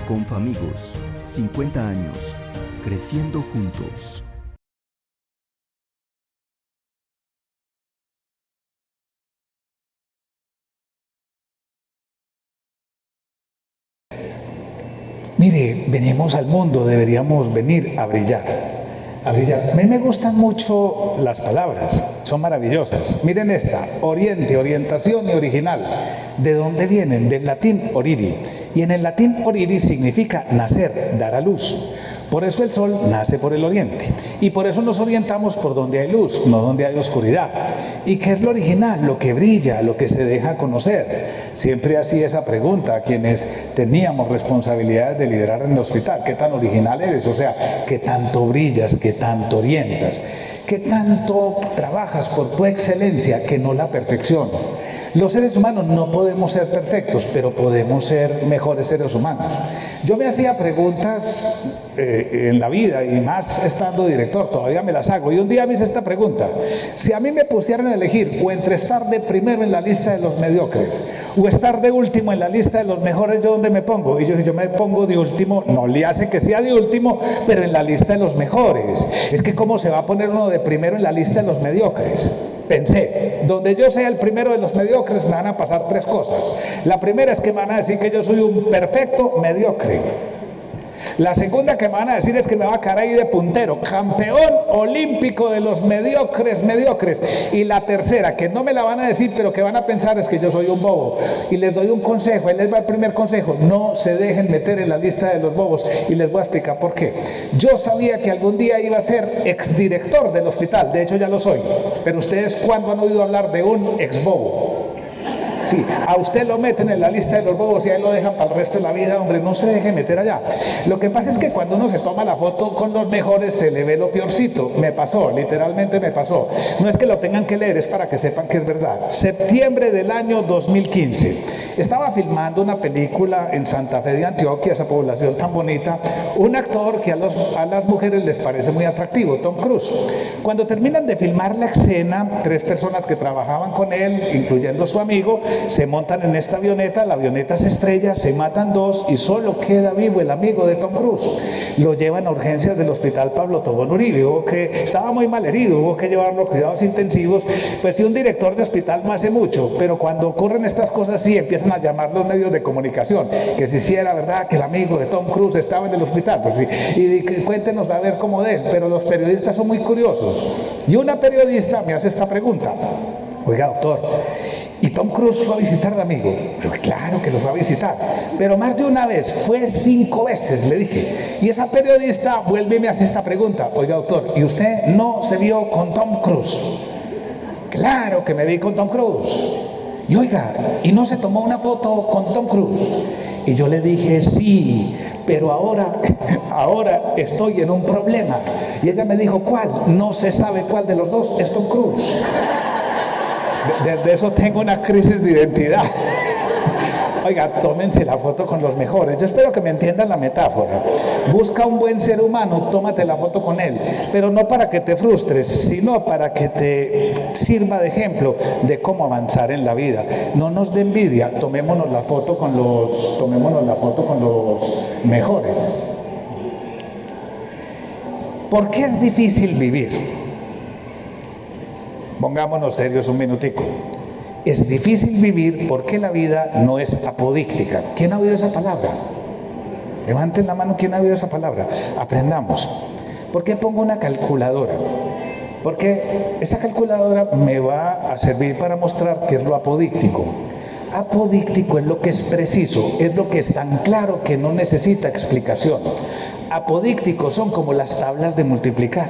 Confamigos, 50 años, creciendo juntos. Mire, venimos al mundo, deberíamos venir a brillar. A brillar. A mí me gustan mucho las palabras, son maravillosas. Miren esta, oriente, orientación y original. ¿De dónde vienen? Del latín oriri. Y en el latín oriri significa nacer, dar a luz. Por eso el sol nace por el oriente. Y por eso nos orientamos por donde hay luz, no donde hay oscuridad. ¿Y qué es lo original? Lo que brilla, lo que se deja conocer. Siempre hacía esa pregunta a quienes teníamos responsabilidades de liderar en el hospital. ¿Qué tan original eres? O sea, ¿qué tanto brillas? ¿Qué tanto orientas? ¿Qué tanto trabajas por tu excelencia que no la perfección? Los seres humanos no podemos ser perfectos, pero podemos ser mejores seres humanos. Yo me hacía preguntas en la vida, y más estando director, todavía me las hago. Y un día me hice esta pregunta: si a mí me pusieran a elegir o entre estar de primero en la lista de los mediocres o estar de último en la lista de los mejores, ¿yo dónde me pongo? Y yo me pongo de último. No le hace que sea de último, pero en la lista de los mejores. Es que ¿cómo se va a poner uno de primero en la lista de los mediocres? Pensé, donde yo sea el primero de los mediocres me van a pasar tres cosas. La primera es que me van a decir que yo soy un perfecto mediocre. La segunda que me van a decir es que me va a quedar ahí de puntero, campeón olímpico de los mediocres. Y la tercera, que no me la van a decir, pero que van a pensar, es que yo soy un bobo. Y les doy un consejo, ahí les va el primer consejo: no se dejen meter en la lista de los bobos. Y les voy a explicar por qué. Yo sabía que algún día iba a ser exdirector del hospital, de hecho ya lo soy. Pero ustedes, ¿cuándo han oído hablar de un exbobo? Sí, a usted lo meten en la lista de los bobos y ahí lo dejan para el resto de la vida. Hombre, no se deje meter allá. Lo que pasa es que cuando uno se toma la foto con los mejores se le ve lo peorcito. Me pasó, literalmente me pasó. No es que lo tengan que leer, es para que sepan que es verdad. Septiembre del año 2015. Estaba filmando una película en Santa Fe de Antioquia, esa población tan bonita. Un actor que a las mujeres les parece muy atractivo, Tom Cruise. Cuando terminan de filmar la escena, tres personas que trabajaban con él, incluyendo su amigo, se montan en esta avioneta, la avioneta se estrella, se matan dos y solo queda vivo el amigo de Tom Cruise. Lo llevan a urgencias del hospital Pablo Tobón Uribe, que estaba muy mal herido, hubo que llevarlo a cuidados intensivos. Pues sí, un director de hospital no hace mucho, pero cuando ocurren estas cosas sí empiezan a llamar los medios de comunicación, que si sí era verdad que el amigo de Tom Cruise estaba en el hospital, pues sí, y cuéntenos a ver cómo de él. Pero los periodistas son muy curiosos, y una periodista me hace esta pregunta: oiga, doctor, ¿y Tom Cruise fue a visitar al amigo? Yo, claro que lo fue a visitar, pero más de una vez, fue 5 veces, le dije. Y esa periodista vuelve y me hace esta pregunta: oiga, doctor, ¿y usted no se vio con Tom Cruise? Claro que me vi con Tom Cruise. Y oiga, ¿y no se tomó una foto con Tom Cruise? Y yo le dije, sí, pero ahora estoy en un problema. Y ella me dijo, ¿cuál? No se sabe cuál de los dos es Tom Cruise. De eso tengo una crisis de identidad. Oiga, tómense la foto con los mejores. Yo espero que me entiendan la metáfora. Busca un buen ser humano, tómate la foto con él. Pero no para que te frustres, sino para que te sirva de ejemplo de cómo avanzar en la vida. No nos dé envidia, tomémonos la foto con los mejores. ¿Por qué es difícil vivir? Pongámonos serios un minutico. Es difícil vivir porque la vida no es apodíctica. ¿Quién ha oído esa palabra? Levanten la mano, ¿quién ha oído esa palabra? Aprendamos. ¿Por qué pongo una calculadora? Porque esa calculadora me va a servir para mostrar qué es lo apodíctico. Apodíctico es lo que es preciso, es lo que es tan claro que no necesita explicación. Apodícticos son como las tablas de multiplicar.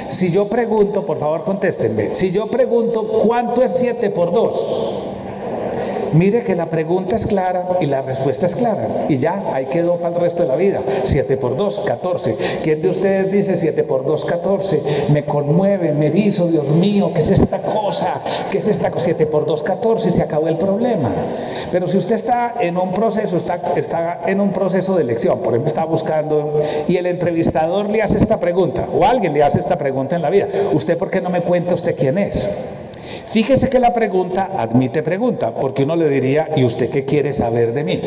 Si yo pregunto, por favor contéstenme, si yo pregunto ¿cuánto es 7 por 2? Mire que la pregunta es clara y la respuesta es clara. Y ya, ahí quedó para el resto de la vida. 7 por 2, 14. ¿Quién de ustedes dice 7 por 2, 14? Me conmueve, me erizo, Dios mío, ¿qué es esta cosa? ¿Qué es esta cosa? 7 por 2, 14, y se acabó el problema. Pero si usted está en un proceso, está en un proceso de elección, por ejemplo, está buscando, y el entrevistador le hace esta pregunta, o alguien le hace esta pregunta en la vida: ¿usted por qué no me cuenta usted quién es? Fíjese que la pregunta admite pregunta, porque uno le diría, ¿y usted qué quiere saber de mí?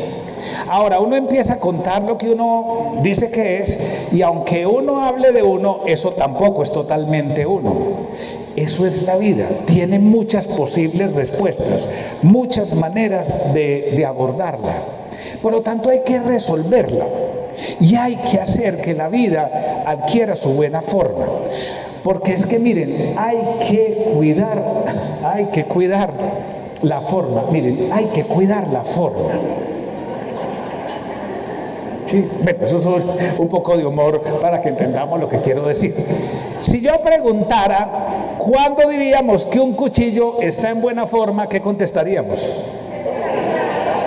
Ahora, uno empieza a contar lo que uno dice que es, y aunque uno hable de uno, eso tampoco es totalmente uno. Eso es la vida, tiene muchas posibles respuestas, muchas maneras de abordarla. Por lo tanto, hay que resolverla y hay que hacer que la vida adquiera su buena forma. Porque es que miren, hay que cuidar la forma. Miren, hay que cuidar la forma. Sí, bueno, eso es un poco de humor para que entendamos lo que quiero decir. Si yo preguntara, ¿cuándo diríamos que un cuchillo está en buena forma? ¿Qué contestaríamos?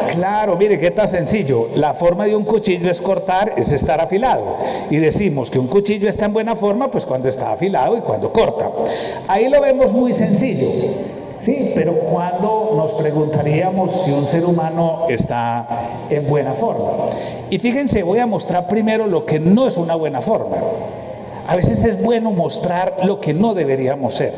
Claro, mire, qué tan sencillo. La forma de un cuchillo es cortar, es estar afilado. Y decimos que un cuchillo está en buena forma, pues cuando está afilado y cuando corta. Ahí lo vemos muy sencillo. Sí, pero ¿cuándo nos preguntaríamos si un ser humano está en buena forma? Y fíjense, voy a mostrar primero lo que no es una buena forma. A veces es bueno mostrar lo que no deberíamos ser.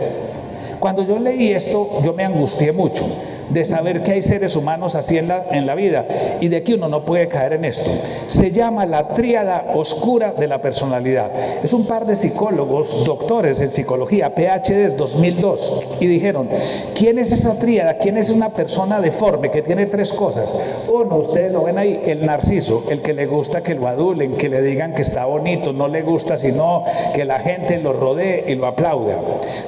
Cuando yo leí esto, yo me angustié mucho de saber que hay seres humanos así en la vida y de que uno no puede caer en esto. Se llama la tríada oscura de la personalidad. Es un par de psicólogos, doctores en psicología, PhDs 2002, y dijeron, ¿quién es esa tríada? ¿Quién es una persona deforme que tiene tres cosas? Uno, ustedes lo ven ahí, el narciso, el que le gusta que lo adulen, que le digan que está bonito, no le gusta sino que la gente lo rodee y lo aplauda.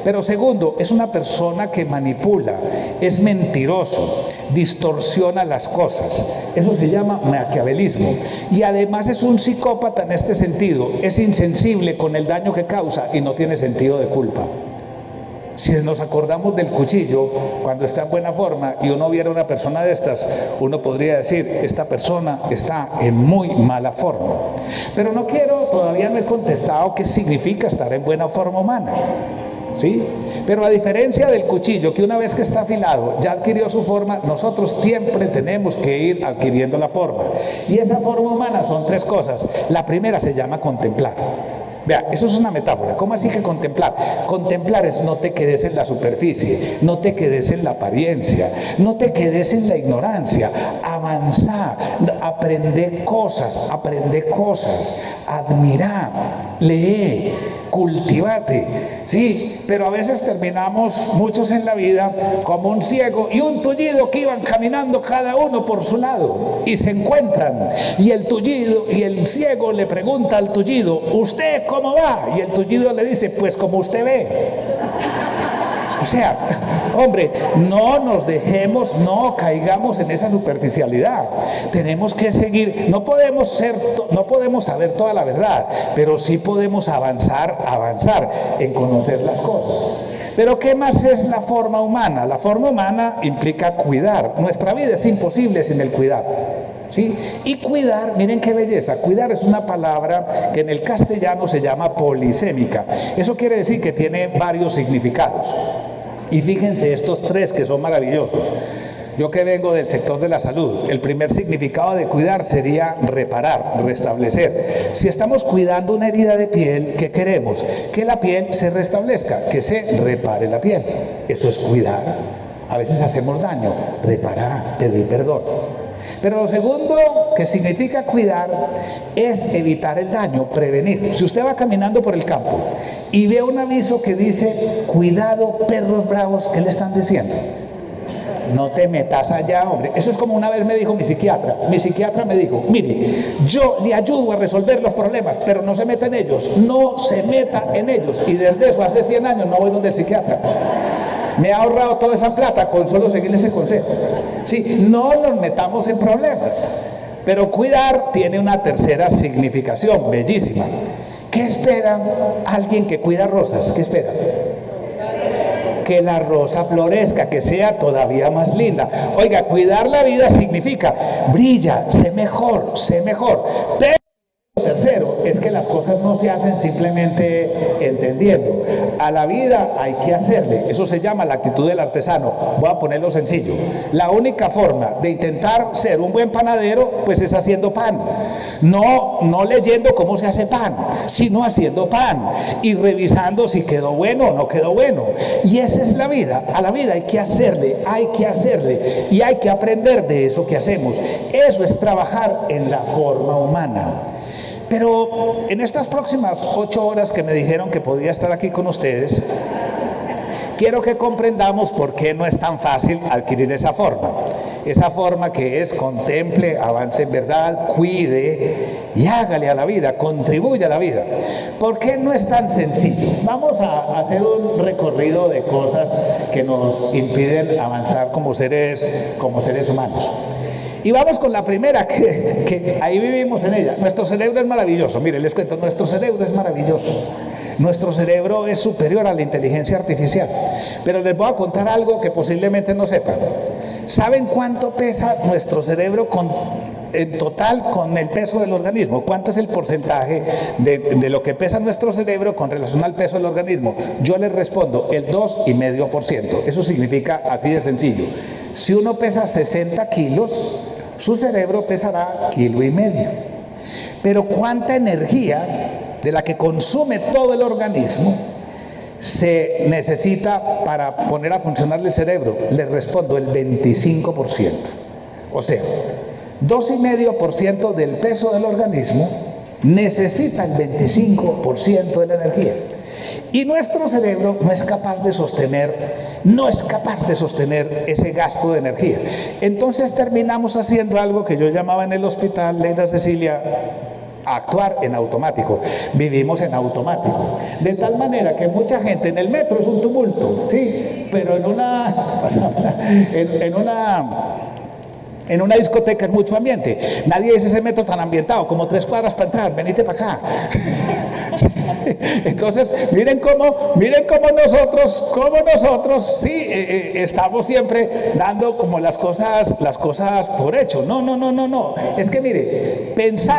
Pero segundo, es una persona que manipula, es mentiroso, distorsiona las cosas. Eso se llama maquiavelismo. Y además es un psicópata en este sentido. Es insensible con el daño que causa y no tiene sentido de culpa. Si nos acordamos del cuchillo, cuando está en buena forma y uno viera una persona de estas, uno podría decir, esta persona está en muy mala forma. Pero todavía no he contestado qué significa estar en buena forma humana. ¿Sí? Pero a diferencia del cuchillo, que una vez que está afilado ya adquirió su forma, nosotros siempre tenemos que ir adquiriendo la forma. Y esa forma humana son tres cosas. La primera se llama contemplar. Vea, eso es una metáfora. ¿Cómo así que contemplar? Contemplar es no te quedes en la superficie, no te quedes en la apariencia, no te quedes en la ignorancia. Avanzar, aprende cosas, admirar, lee, cultivate. Sí, pero a veces terminamos muchos en la vida como un ciego y un tullido que iban caminando cada uno por su lado y se encuentran y el tullido y el ciego le pregunta al tullido, ¿usted cómo va? Y el tullido le dice, pues como usted ve. O sea, hombre, no nos dejemos, no caigamos en esa superficialidad. Tenemos que seguir, no podemos saber toda la verdad, pero sí podemos avanzar en conocer las cosas. Pero ¿qué más es la forma humana? La forma humana implica cuidar. Nuestra vida es imposible sin el cuidado. ¿Sí? Y cuidar, miren qué belleza, cuidar es una palabra que en el castellano se llama polisémica. Eso quiere decir que tiene varios significados. Y fíjense estos tres que son maravillosos. Yo que vengo del sector de la salud, el primer significado de cuidar sería reparar, restablecer. Si estamos cuidando una herida de piel, ¿qué queremos? Que la piel se restablezca, que se repare la piel. Eso es cuidar. A veces hacemos daño, reparar, pedir perdón. Pero lo segundo que significa cuidar es evitar el daño, prevenir. Si usted va caminando por el campo y ve un aviso que dice, cuidado perros bravos, ¿qué le están diciendo? No te metas allá, hombre. Eso es como una vez me dijo mi psiquiatra. Mi psiquiatra me dijo, mire, yo le ayudo a resolver los problemas, pero no se meta en ellos. No se meta en ellos. Y desde eso, hace 100 años, no voy donde el psiquiatra. Me ha ahorrado toda esa plata con solo seguir ese consejo. Sí, no nos metamos en problemas. Pero cuidar tiene una tercera significación bellísima. ¿Qué espera alguien que cuida rosas? ¿Qué espera? Que la rosa florezca, que sea todavía más linda. Oiga, cuidar la vida significa brilla, sé mejor. Pero tercero es que las cosas no se hacen simplemente entendiendo. A la vida hay que hacerle. Eso se llama la actitud del artesano. Voy a ponerlo sencillo. La única forma de intentar ser un buen panadero, pues es haciendo pan. No leyendo cómo se hace pan, sino haciendo pan y revisando si quedó bueno o no quedó bueno. Y esa es la vida. A la vida hay que hacerle y hay que aprender de eso que hacemos. Eso es trabajar en la forma humana. Pero en estas próximas 8 horas que me dijeron que podía estar aquí con ustedes, quiero que comprendamos por qué no es tan fácil adquirir esa forma. Esa forma que es contemple, avance en verdad, cuide y hágale a la vida, contribuya a la vida. ¿Por qué no es tan sencillo? Vamos a hacer un recorrido de cosas que nos impiden avanzar como seres humanos. Y vamos con la primera, que ahí vivimos en ella. Nuestro cerebro es maravilloso. Miren, les cuento, nuestro cerebro es maravilloso. Nuestro cerebro es superior a la inteligencia artificial. Pero les voy a contar algo que posiblemente no sepan. ¿Saben cuánto pesa nuestro cerebro en total con el peso del organismo? ¿Cuánto es el porcentaje de lo que pesa nuestro cerebro con relación al peso del organismo? Yo les respondo, el 2,5%. Eso significa así de sencillo. Si uno pesa 60 kilos, su cerebro pesará 1,5 kilos. Pero ¿cuánta energía de la que consume todo el organismo se necesita para poner a funcionar el cerebro? Les respondo, el 25%. O sea, 2,5% del peso del organismo necesita el 25% de la energía. Y nuestro cerebro no es capaz de sostener ese gasto de energía. Entonces terminamos haciendo algo que yo llamaba en el hospital, Leida Cecilia, actuar en automático. Vivimos en automático. De tal manera que mucha gente en el metro es un tumulto, sí, pero en una discoteca es mucho ambiente. Nadie dice ese metro tan ambientado, como 3 cuadras para entrar, venite para acá. Entonces, miren cómo nosotros sí, estamos siempre dando como las cosas por hecho. No. Es que mire,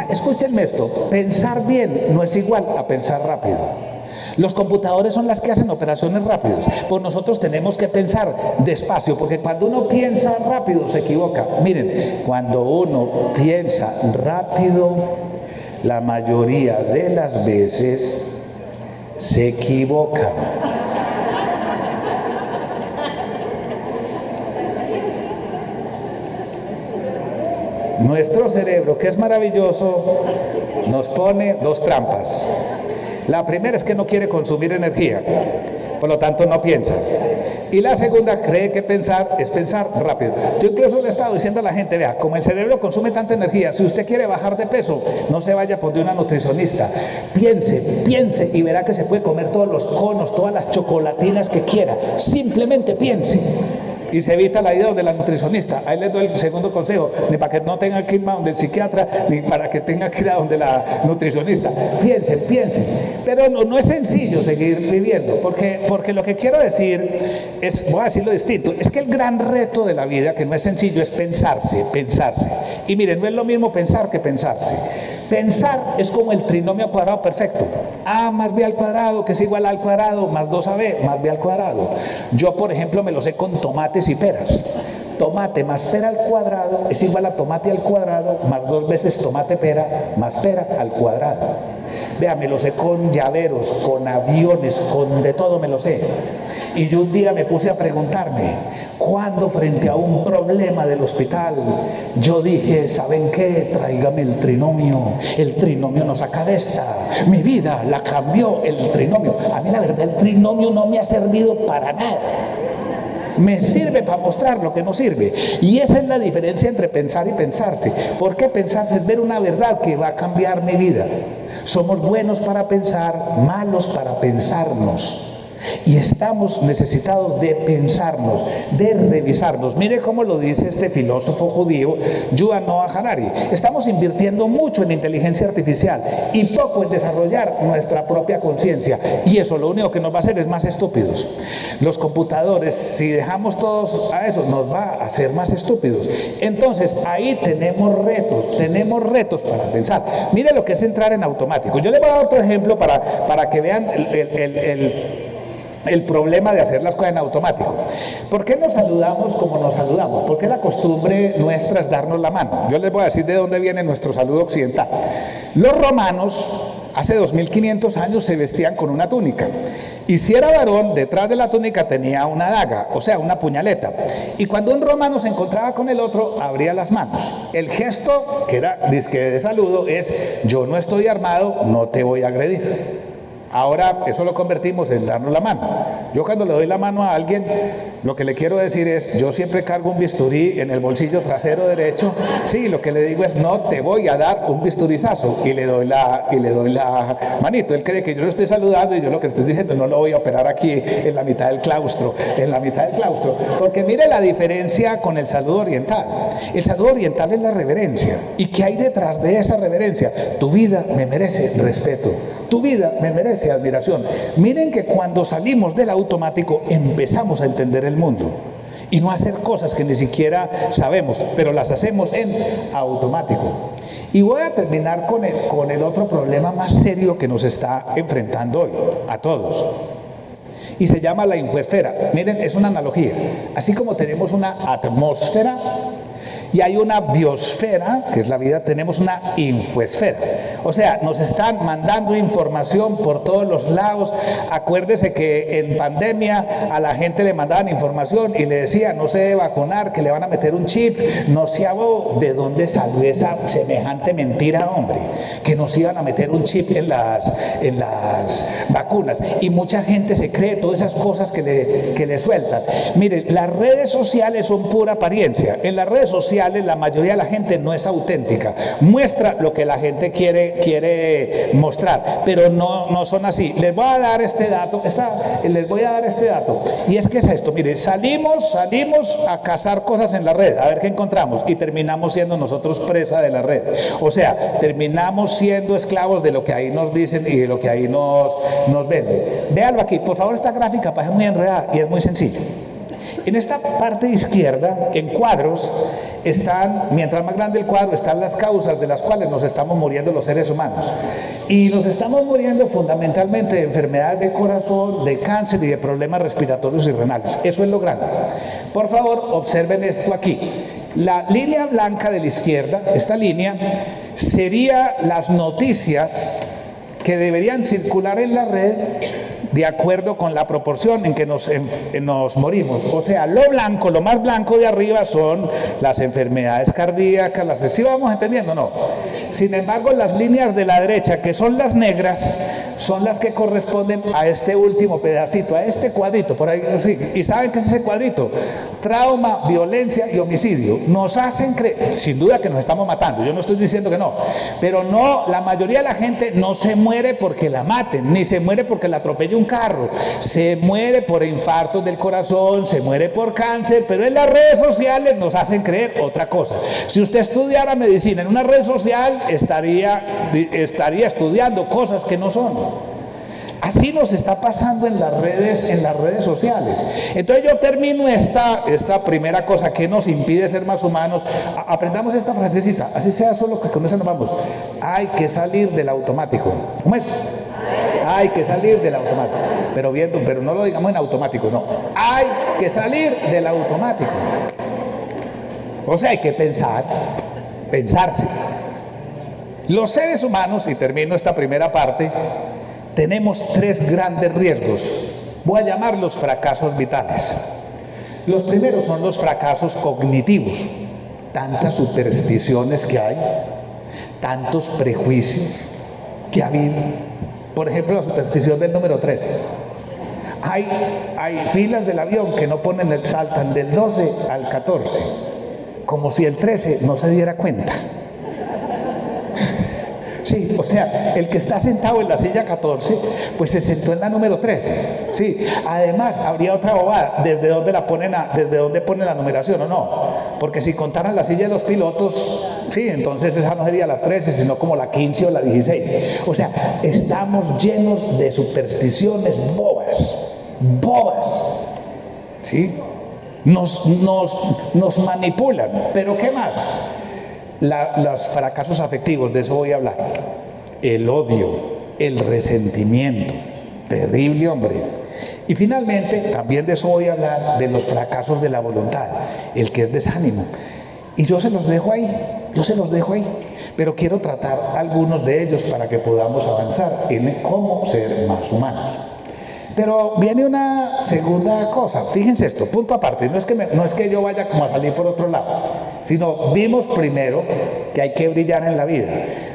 escúchenme esto, pensar bien no es igual a pensar rápido. Los computadores son las que hacen operaciones rápidas, pues nosotros tenemos que pensar despacio, porque cuando uno piensa rápido se equivoca. Miren, cuando uno piensa rápido, la mayoría de las veces se equivoca. Nuestro cerebro, que es maravilloso, nos pone 2 trampas. La primera es que no quiere consumir energía, por lo tanto no piensa. Y la segunda, cree que pensar es pensar rápido. Yo incluso le he estado diciendo a la gente, vea, como el cerebro consume tanta energía, si usted quiere bajar de peso, no se vaya por una nutricionista. Piense y verá que se puede comer todos los conos, todas las chocolatinas que quiera. Simplemente piense. Y se evita la ida donde la nutricionista. Ahí les doy el segundo consejo, ni para que no tenga que ir a donde el psiquiatra, ni para que tenga que ir a donde la nutricionista. Piensen. Pero no es sencillo seguir viviendo, porque lo que quiero decir es, voy a decirlo distinto, es que el gran reto de la vida, que no es sencillo, es pensarse. Y miren, no es lo mismo pensar que pensarse. Pensar es como el trinomio cuadrado perfecto. A más B al cuadrado, que es igual a al cuadrado, más 2AB, más B al cuadrado. Yo, por ejemplo, me lo sé con tomates y peras. Tomate más pera al cuadrado es igual a tomate al cuadrado más 2 veces tomate pera más pera al cuadrado. Vea, me lo sé con llaveros, con aviones, con de todo me lo sé. Y yo un día me puse a preguntarme, cuando frente a un problema del hospital, yo dije, ¿saben qué? Tráigame el trinomio nos saca de esta. Mi vida la cambió el trinomio. A mí la verdad el trinomio no me ha servido para nada. Me sirve para mostrar lo que no sirve. Y esa es la diferencia entre pensar y pensarse. ¿Por qué pensarse? Es ver una verdad que va a cambiar mi vida. Somos buenos para pensar, malos para pensarnos. Y estamos necesitados de pensarnos, de revisarnos. Mire cómo lo dice este filósofo judío, Yuval Noah Harari. Estamos invirtiendo mucho en inteligencia artificial y poco en desarrollar nuestra propia conciencia. Y eso lo único que nos va a hacer es más estúpidos. Los computadores, si dejamos todos a eso, nos va a hacer más estúpidos. Entonces, ahí tenemos retos para pensar. Mire lo que es entrar en automático. Yo le voy a dar otro ejemplo para que vean el problema de hacer las cosas en automático. ¿Por qué nos saludamos como nos saludamos? ¿Por qué la costumbre nuestra es darnos la mano? Yo les voy a decir de dónde viene nuestro saludo occidental. Los romanos, hace 2500 años, se vestían con una túnica. Y si era varón, detrás de la túnica tenía una daga, o sea, una puñaleta. Y cuando un romano se encontraba con el otro, abría las manos. El gesto, que era disque de saludo, es: yo no estoy armado, no te voy a agredir. Ahora eso lo convertimos en darnos la mano. Yo cuando le doy la mano a alguien, lo que le quiero decir es: yo siempre cargo un bisturí en el bolsillo trasero derecho. Sí, lo que le digo es: no te voy a dar un bisturizazo, y le doy la manito. Él cree que yo lo estoy saludando y yo lo que estoy diciendo: no lo voy a operar aquí en la mitad del claustro, porque mire la diferencia con el saludo oriental. El saludo oriental es la reverencia. ¿Y qué hay detrás de esa reverencia? Tu vida me merece respeto. Tu vida me merece admiración. Miren que cuando salimos del automático empezamos a entender el mundo y no hacer cosas que ni siquiera sabemos, pero las hacemos en automático. Y voy a terminar con el otro problema más serio que nos está enfrentando hoy, a todos. Y se llama la infosfera. Miren, es una analogía. Así como tenemos una atmósfera y hay una biosfera, que es la vida, tenemos una infosfera. O sea, nos están mandando información por todos los lados. Acuérdese que en pandemia a la gente le mandaban información y le decían: no se debe vacunar, que le van a meter un chip. No sé de dónde salió esa semejante mentira, hombre, que nos iban a meter un chip en las vacunas. Y mucha gente se cree todas esas cosas que le sueltan. Mire, las redes sociales son pura apariencia. En las redes sociales la mayoría de la gente no es auténtica, muestra lo que la gente quiere mostrar, pero no son así. Les voy a dar este dato, y es que es esto. Mire, salimos a cazar cosas en la red, a ver qué encontramos, y terminamos siendo nosotros presa de la red. O sea, terminamos siendo esclavos de lo que ahí nos dicen y de lo que ahí nos venden. Véanlo aquí, por favor. Esta gráfica parece muy enredada y es muy sencilla. En esta parte izquierda, en cuadros, mientras más grande el cuadro, están las causas de las cuales nos estamos muriendo los seres humanos. Y nos estamos muriendo fundamentalmente de enfermedades de corazón, de cáncer y de problemas respiratorios y renales. Eso es lo grande. Por favor, observen esto aquí. La línea blanca de la izquierda, esta línea, sería las noticias que deberían circular en la red de acuerdo con la proporción en que nos morimos. O sea, lo más blanco de arriba son las enfermedades cardíacas, ¿sí vamos entendiendo? No. Sin embargo, las líneas de la derecha, que son las negras, son las que corresponden a este último pedacito, a este cuadrito, por ahí, sí. ¿Y saben qué es ese cuadrito? Trauma, violencia y homicidio. Nos hacen creer, sin duda que nos estamos matando, yo no estoy diciendo que no, pero no, la mayoría de la gente no se muere porque la maten, ni se muere porque la atropelle un carro, se muere por infartos del corazón, se muere por cáncer, pero en las redes sociales nos hacen creer otra cosa. Si usted estudiara medicina en una red social, estaría estudiando cosas que no son. Así nos está pasando en las redes sociales. Entonces yo termino esta primera cosa que nos impide ser más humanos. Aprendamos esta frasecita, así sea solo que con eso nos vamos. Hay que salir del automático. ¿Cómo es? Hay que salir del automático. Pero no lo digamos en automático, no. Hay que salir del automático. O sea, hay que pensarse. Los seres humanos, y termino esta primera parte, tenemos 3 grandes riesgos. Voy a llamarlos fracasos vitales. Los primeros son los fracasos cognitivos. Tantas supersticiones que hay, tantos prejuicios que ha habido. Por ejemplo, la superstición del número 13. Hay filas del avión que no saltan del 12 al 14, como si el 13 no se diera cuenta. Sí, o sea, el que está sentado en la silla 14, pues se sentó en la número 13. Sí, además habría otra bobada, ¿desde dónde ponen la numeración o no? Porque si contaran la silla de los pilotos, sí, entonces esa no sería la 13, sino como la 15 o la 16. O sea, estamos llenos de supersticiones bobas, ¿sí? Nos manipulan. Pero ¿qué más? Los fracasos afectivos, de eso voy a hablar. El odio, el resentimiento, terrible, hombre. Y finalmente, también de eso voy a hablar, de los fracasos de la voluntad, el que es desánimo. Y yo se los dejo ahí. Pero quiero tratar algunos de ellos para que podamos avanzar en cómo ser más humanos. Pero viene una segunda cosa, fíjense esto, punto aparte, no es que yo vaya como a salir por otro lado, sino vimos primero que hay que brillar en la vida,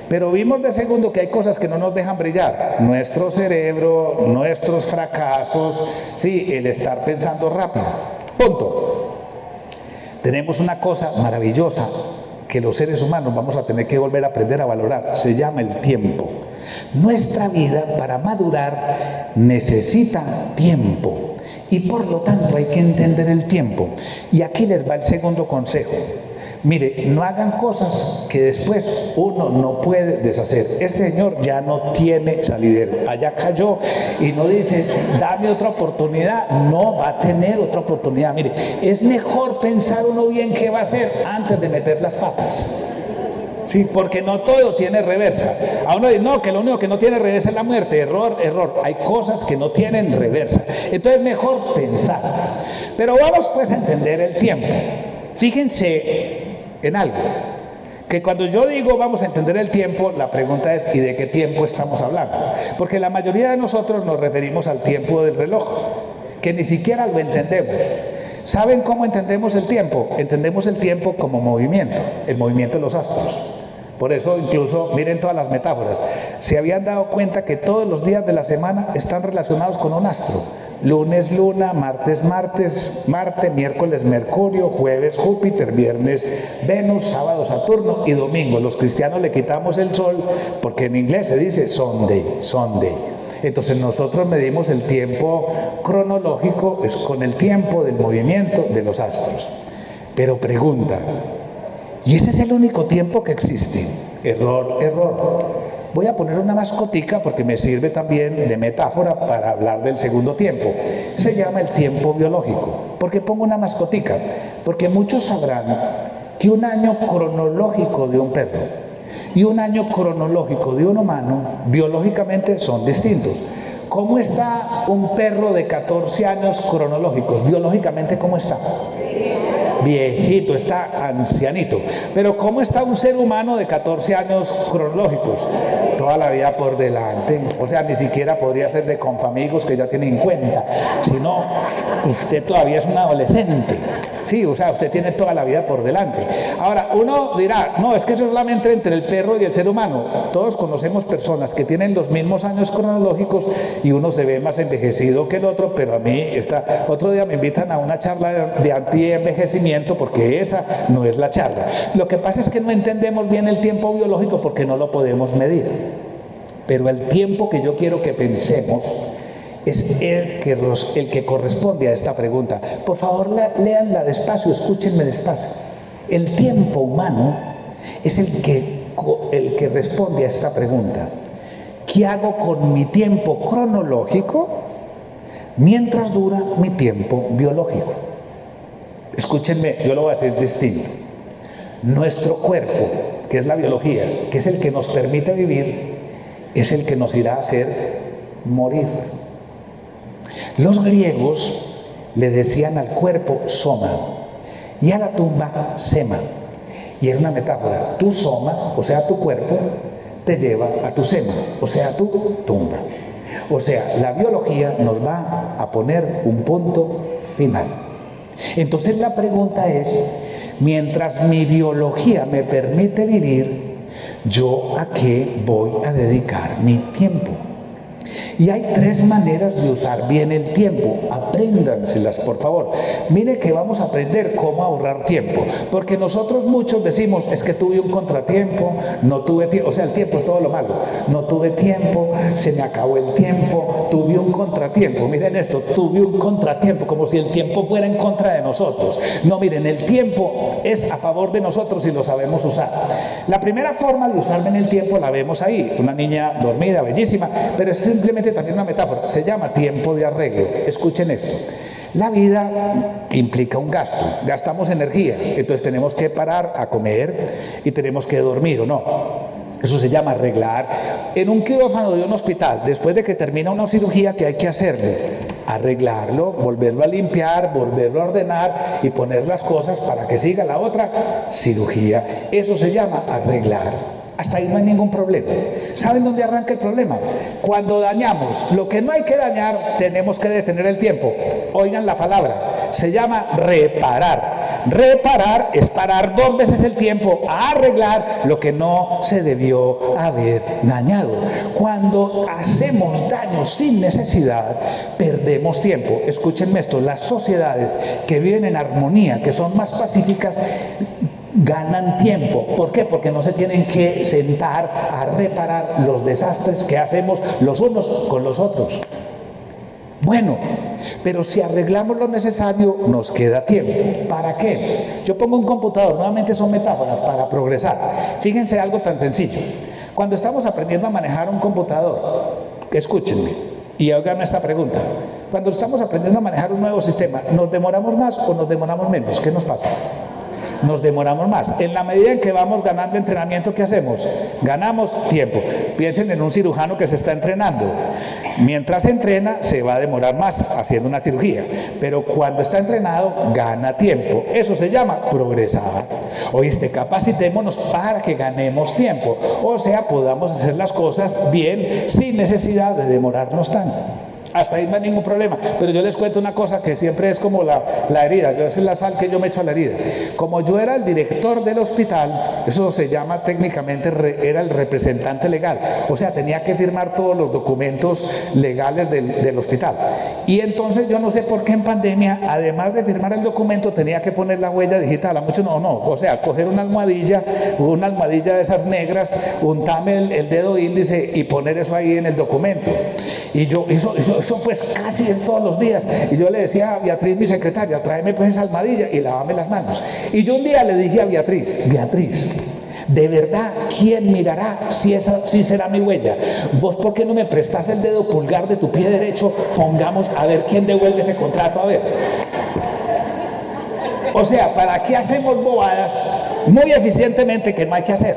pero vimos de segundo que hay cosas que no nos dejan brillar, nuestro cerebro, nuestros fracasos, sí, el estar pensando rápido, punto. Tenemos una cosa maravillosa que los seres humanos vamos a tener que volver a aprender a valorar, se llama el tiempo. Nuestra vida para madurar necesita tiempo y por lo tanto hay que entender el tiempo. Y aquí les va el segundo consejo. Mire, no hagan cosas que después uno no puede deshacer. Este señor ya no tiene salidero, allá cayó y no dice, dame otra oportunidad, no va a tener otra oportunidad. Mire, es mejor pensar uno bien qué va a hacer antes de meter las patas. Sí, porque no todo tiene reversa. A uno dice, no, que lo único que no tiene reversa es la muerte. Error. Hay cosas que no tienen reversa. Entonces mejor pensarlas. Pero vamos pues a entender el tiempo. Fíjense en algo, que cuando yo digo vamos a entender el tiempo, la pregunta es, ¿y de qué tiempo estamos hablando? Porque la mayoría de nosotros nos referimos al tiempo del reloj, que ni siquiera lo entendemos. ¿Saben cómo entendemos el tiempo? Entendemos el tiempo como movimiento, el movimiento de los astros. Por eso incluso, miren todas las metáforas, se habían dado cuenta que todos los días de la semana están relacionados con un astro. Lunes Luna, martes Marte, miércoles Mercurio, jueves Júpiter, viernes Venus, sábado Saturno y domingo. Los cristianos le quitamos el sol porque en inglés se dice Sunday. Entonces nosotros medimos el tiempo cronológico es con el tiempo del movimiento de los astros. Pero pregunta, ¿y ese es el único tiempo que existe? Error. Voy a poner una mascotica porque me sirve también de metáfora para hablar del segundo tiempo. Se llama el tiempo biológico. ¿Por qué pongo una mascotica? Porque muchos sabrán que un año cronológico de un perro y un año cronológico de un humano biológicamente son distintos. ¿Cómo está un perro de 14 años cronológicos? Biológicamente, ¿cómo está? Viejito, está ancianito. Pero ¿cómo está un ser humano de 14 años cronológicos? Toda la vida por delante. O sea, ni siquiera podría ser de Confamigos que ya tiene 50. Sino, usted todavía es un adolescente. Sí, o sea, usted tiene toda la vida por delante. Ahora, uno dirá, no, es que eso es solamente entre el perro y el ser humano. Todos conocemos personas que tienen los mismos años cronológicos y uno se ve más envejecido que el otro, pero a mí, otro día me invitan a una charla de anti-envejecimiento porque esa no es la charla. Lo que pasa es que no entendemos bien el tiempo biológico porque no lo podemos medir. Pero el tiempo que yo quiero que pensemos es el que corresponde a esta pregunta. Por favor, léanla despacio, escúchenme despacio. El tiempo humano es el que responde a esta pregunta. ¿Qué hago con mi tiempo cronológico mientras dura mi tiempo biológico? Escúchenme, yo lo voy a decir distinto. Nuestro cuerpo, que es la biología, que es el que nos permite vivir, es el que nos irá a hacer morir. Los griegos le decían al cuerpo soma y a la tumba sema. Y era una metáfora. Tu soma, o sea, tu cuerpo, te lleva a tu sema, o sea, a tu tumba. O sea, la biología nos va a poner un punto final. Entonces la pregunta es, mientras mi biología me permite vivir, ¿yo a qué voy a dedicar mi tiempo? Y hay 3 maneras de usar bien el tiempo. Apréndanselas, por favor. Mire que vamos a aprender cómo ahorrar tiempo. Porque nosotros muchos decimos, es que tuve un contratiempo, no tuve tiempo. O sea, el tiempo es todo lo malo. No tuve tiempo, se me acabó el tiempo, tuve un contratiempo. Miren esto, tuve un contratiempo, como si el tiempo fuera en contra de nosotros. No, miren, el tiempo es a favor de nosotros si lo sabemos usar. La primera forma de usar bien el tiempo la vemos ahí. Una niña dormida, bellísima, pero es simplemente también una metáfora, se llama tiempo de arreglo. Escuchen esto, la vida implica un gasto, gastamos energía, entonces tenemos que parar a comer y tenemos que dormir, ¿o no? Eso se llama arreglar. En un quirófano de un hospital, después de que termina una cirugía, ¿qué hay que hacerle? Arreglarlo, volverlo a limpiar, volverlo a ordenar y poner las cosas para que siga la otra cirugía. Eso se llama arreglar. Hasta ahí no hay ningún problema. ¿Saben dónde arranca el problema? Cuando dañamos lo que no hay que dañar, tenemos que detener el tiempo. Oigan la palabra, se llama reparar. Reparar es parar 2 veces el tiempo a arreglar lo que no se debió haber dañado. Cuando hacemos daño sin necesidad, perdemos tiempo. Escúchenme esto, las sociedades que viven en armonía, que son más pacíficas, ganan tiempo. ¿Por qué? Porque no se tienen que sentar a reparar los desastres que hacemos los unos con los otros. Bueno, pero si arreglamos lo necesario, nos queda tiempo. ¿Para qué? Yo pongo un computador, nuevamente son metáforas para progresar. Fíjense algo tan sencillo. Cuando estamos aprendiendo a manejar un computador, escúchenme y háganme esta pregunta. Cuando estamos aprendiendo a manejar un nuevo sistema, ¿nos demoramos más o nos demoramos menos? ¿Qué nos pasa? Nos demoramos más. En la medida en que vamos ganando entrenamiento, ¿qué hacemos? Ganamos tiempo. Piensen en un cirujano que se está entrenando. Mientras entrena, se va a demorar más haciendo una cirugía. Pero cuando está entrenado, gana tiempo. Eso se llama progresar. Oíste, capacitémonos para que ganemos tiempo. O sea, podamos hacer las cosas bien sin necesidad de demorarnos tanto. Hasta ahí no hay ningún problema, pero yo les cuento una cosa que siempre es como la herida, esa es la sal que yo me echo a la herida. Como yo era el director del hospital, eso se llama técnicamente, era el representante legal, o sea, tenía que firmar todos los documentos legales del hospital. Y entonces yo no sé por qué en pandemia, además de firmar el documento, tenía que poner la huella digital. A muchos no, o sea, coger una almohadilla de esas negras, untarme el dedo índice y poner eso ahí en el documento. Y yo, eso pues casi es todos los días. Y yo le decía a Beatriz, mi secretaria, tráeme pues esa almohadilla y lávame las manos. Y yo un día le dije a Beatriz, de verdad, ¿quién mirará si será mi huella? ¿Vos por qué no me prestás el dedo pulgar de tu pie derecho? Pongamos a ver quién devuelve ese contrato, a ver. O sea, ¿para qué hacemos bobadas muy eficientemente que no hay que hacer?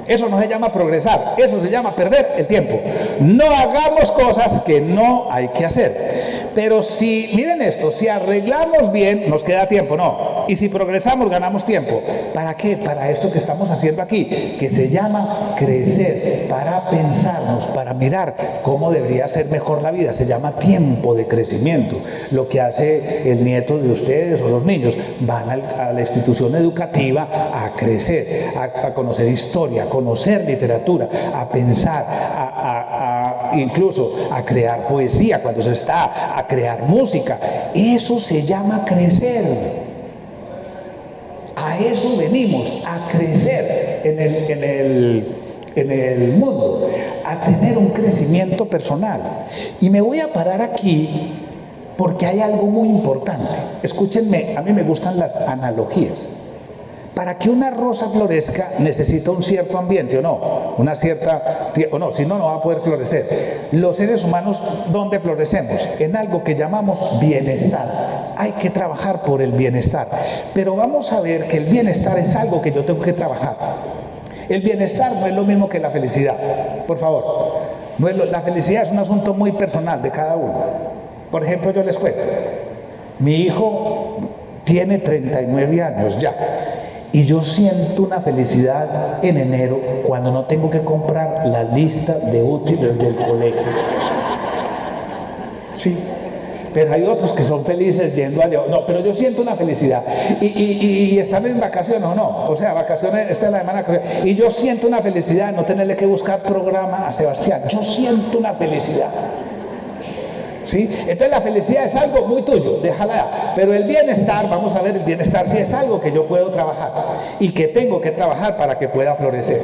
Eso no se llama progresar, eso se llama perder el tiempo. No hagamos cosas que no hay que hacer. Pero miren esto, si arreglamos bien, nos queda tiempo, no. Y si progresamos, ganamos tiempo. ¿Para qué? Para esto que estamos haciendo aquí, que se llama crecer, para pensarnos, para mirar cómo debería ser mejor la vida. Se llama tiempo de crecimiento. Lo que hace el nieto de ustedes o los niños, van a la institución educativa a crecer, a conocer historia, a conocer literatura, a pensar, incluso a crear poesía cuando se está, a crear música. Eso se llama crecer. A eso venimos, a crecer en el mundo, a tener un crecimiento personal. Y me voy a parar aquí porque hay algo muy importante. Escúchenme, a mí me gustan las analogías. Para que una rosa florezca necesita un cierto ambiente, ¿o no? Si no, no va a poder florecer. Los seres humanos, ¿dónde florecemos? En algo que llamamos bienestar. Hay que trabajar por el bienestar. Pero vamos a ver que el bienestar es algo que yo tengo que trabajar. El bienestar no es lo mismo que la felicidad. Por favor. La felicidad es un asunto muy personal de cada uno. Por ejemplo, yo les cuento. Mi hijo tiene 39 años ya. Y yo siento una felicidad en enero cuando no tengo que comprar la lista de útiles del colegio. Sí, pero hay otros que son felices yendo a Dios. No, pero yo siento una felicidad. Y están en vacaciones o no. O sea, vacaciones, esta es la semana. Y yo siento una felicidad no tenerle que buscar programa a Sebastián. Yo siento una felicidad. ¿Sí? Entonces la felicidad es algo muy tuyo, déjala. Pero el bienestar, vamos a ver, el bienestar sí es algo que yo puedo trabajar y que tengo que trabajar para que pueda florecer.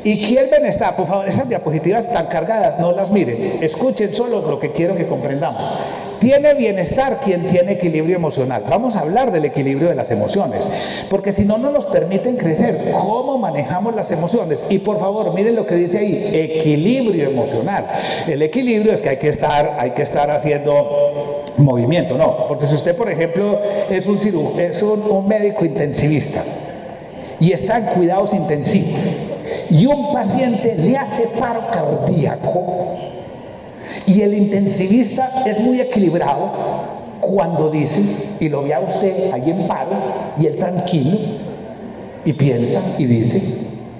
¿Y quién bienestar? Por favor, esas diapositivas están cargadas, no las miren, escuchen solo lo que quiero que comprendamos. Tiene bienestar quien tiene equilibrio emocional. Vamos a hablar del equilibrio de las emociones, porque si no, no nos permiten crecer. ¿Cómo manejamos las emociones? Y por favor, miren lo que dice ahí, equilibrio emocional. El equilibrio es que hay que estar haciendo movimiento, no, porque si usted, por ejemplo, es un médico intensivista y está en cuidados intensivos y un paciente le hace paro cardíaco y el intensivista es muy equilibrado cuando dice, y lo ve a usted ahí en paro y él tranquilo y piensa y dice,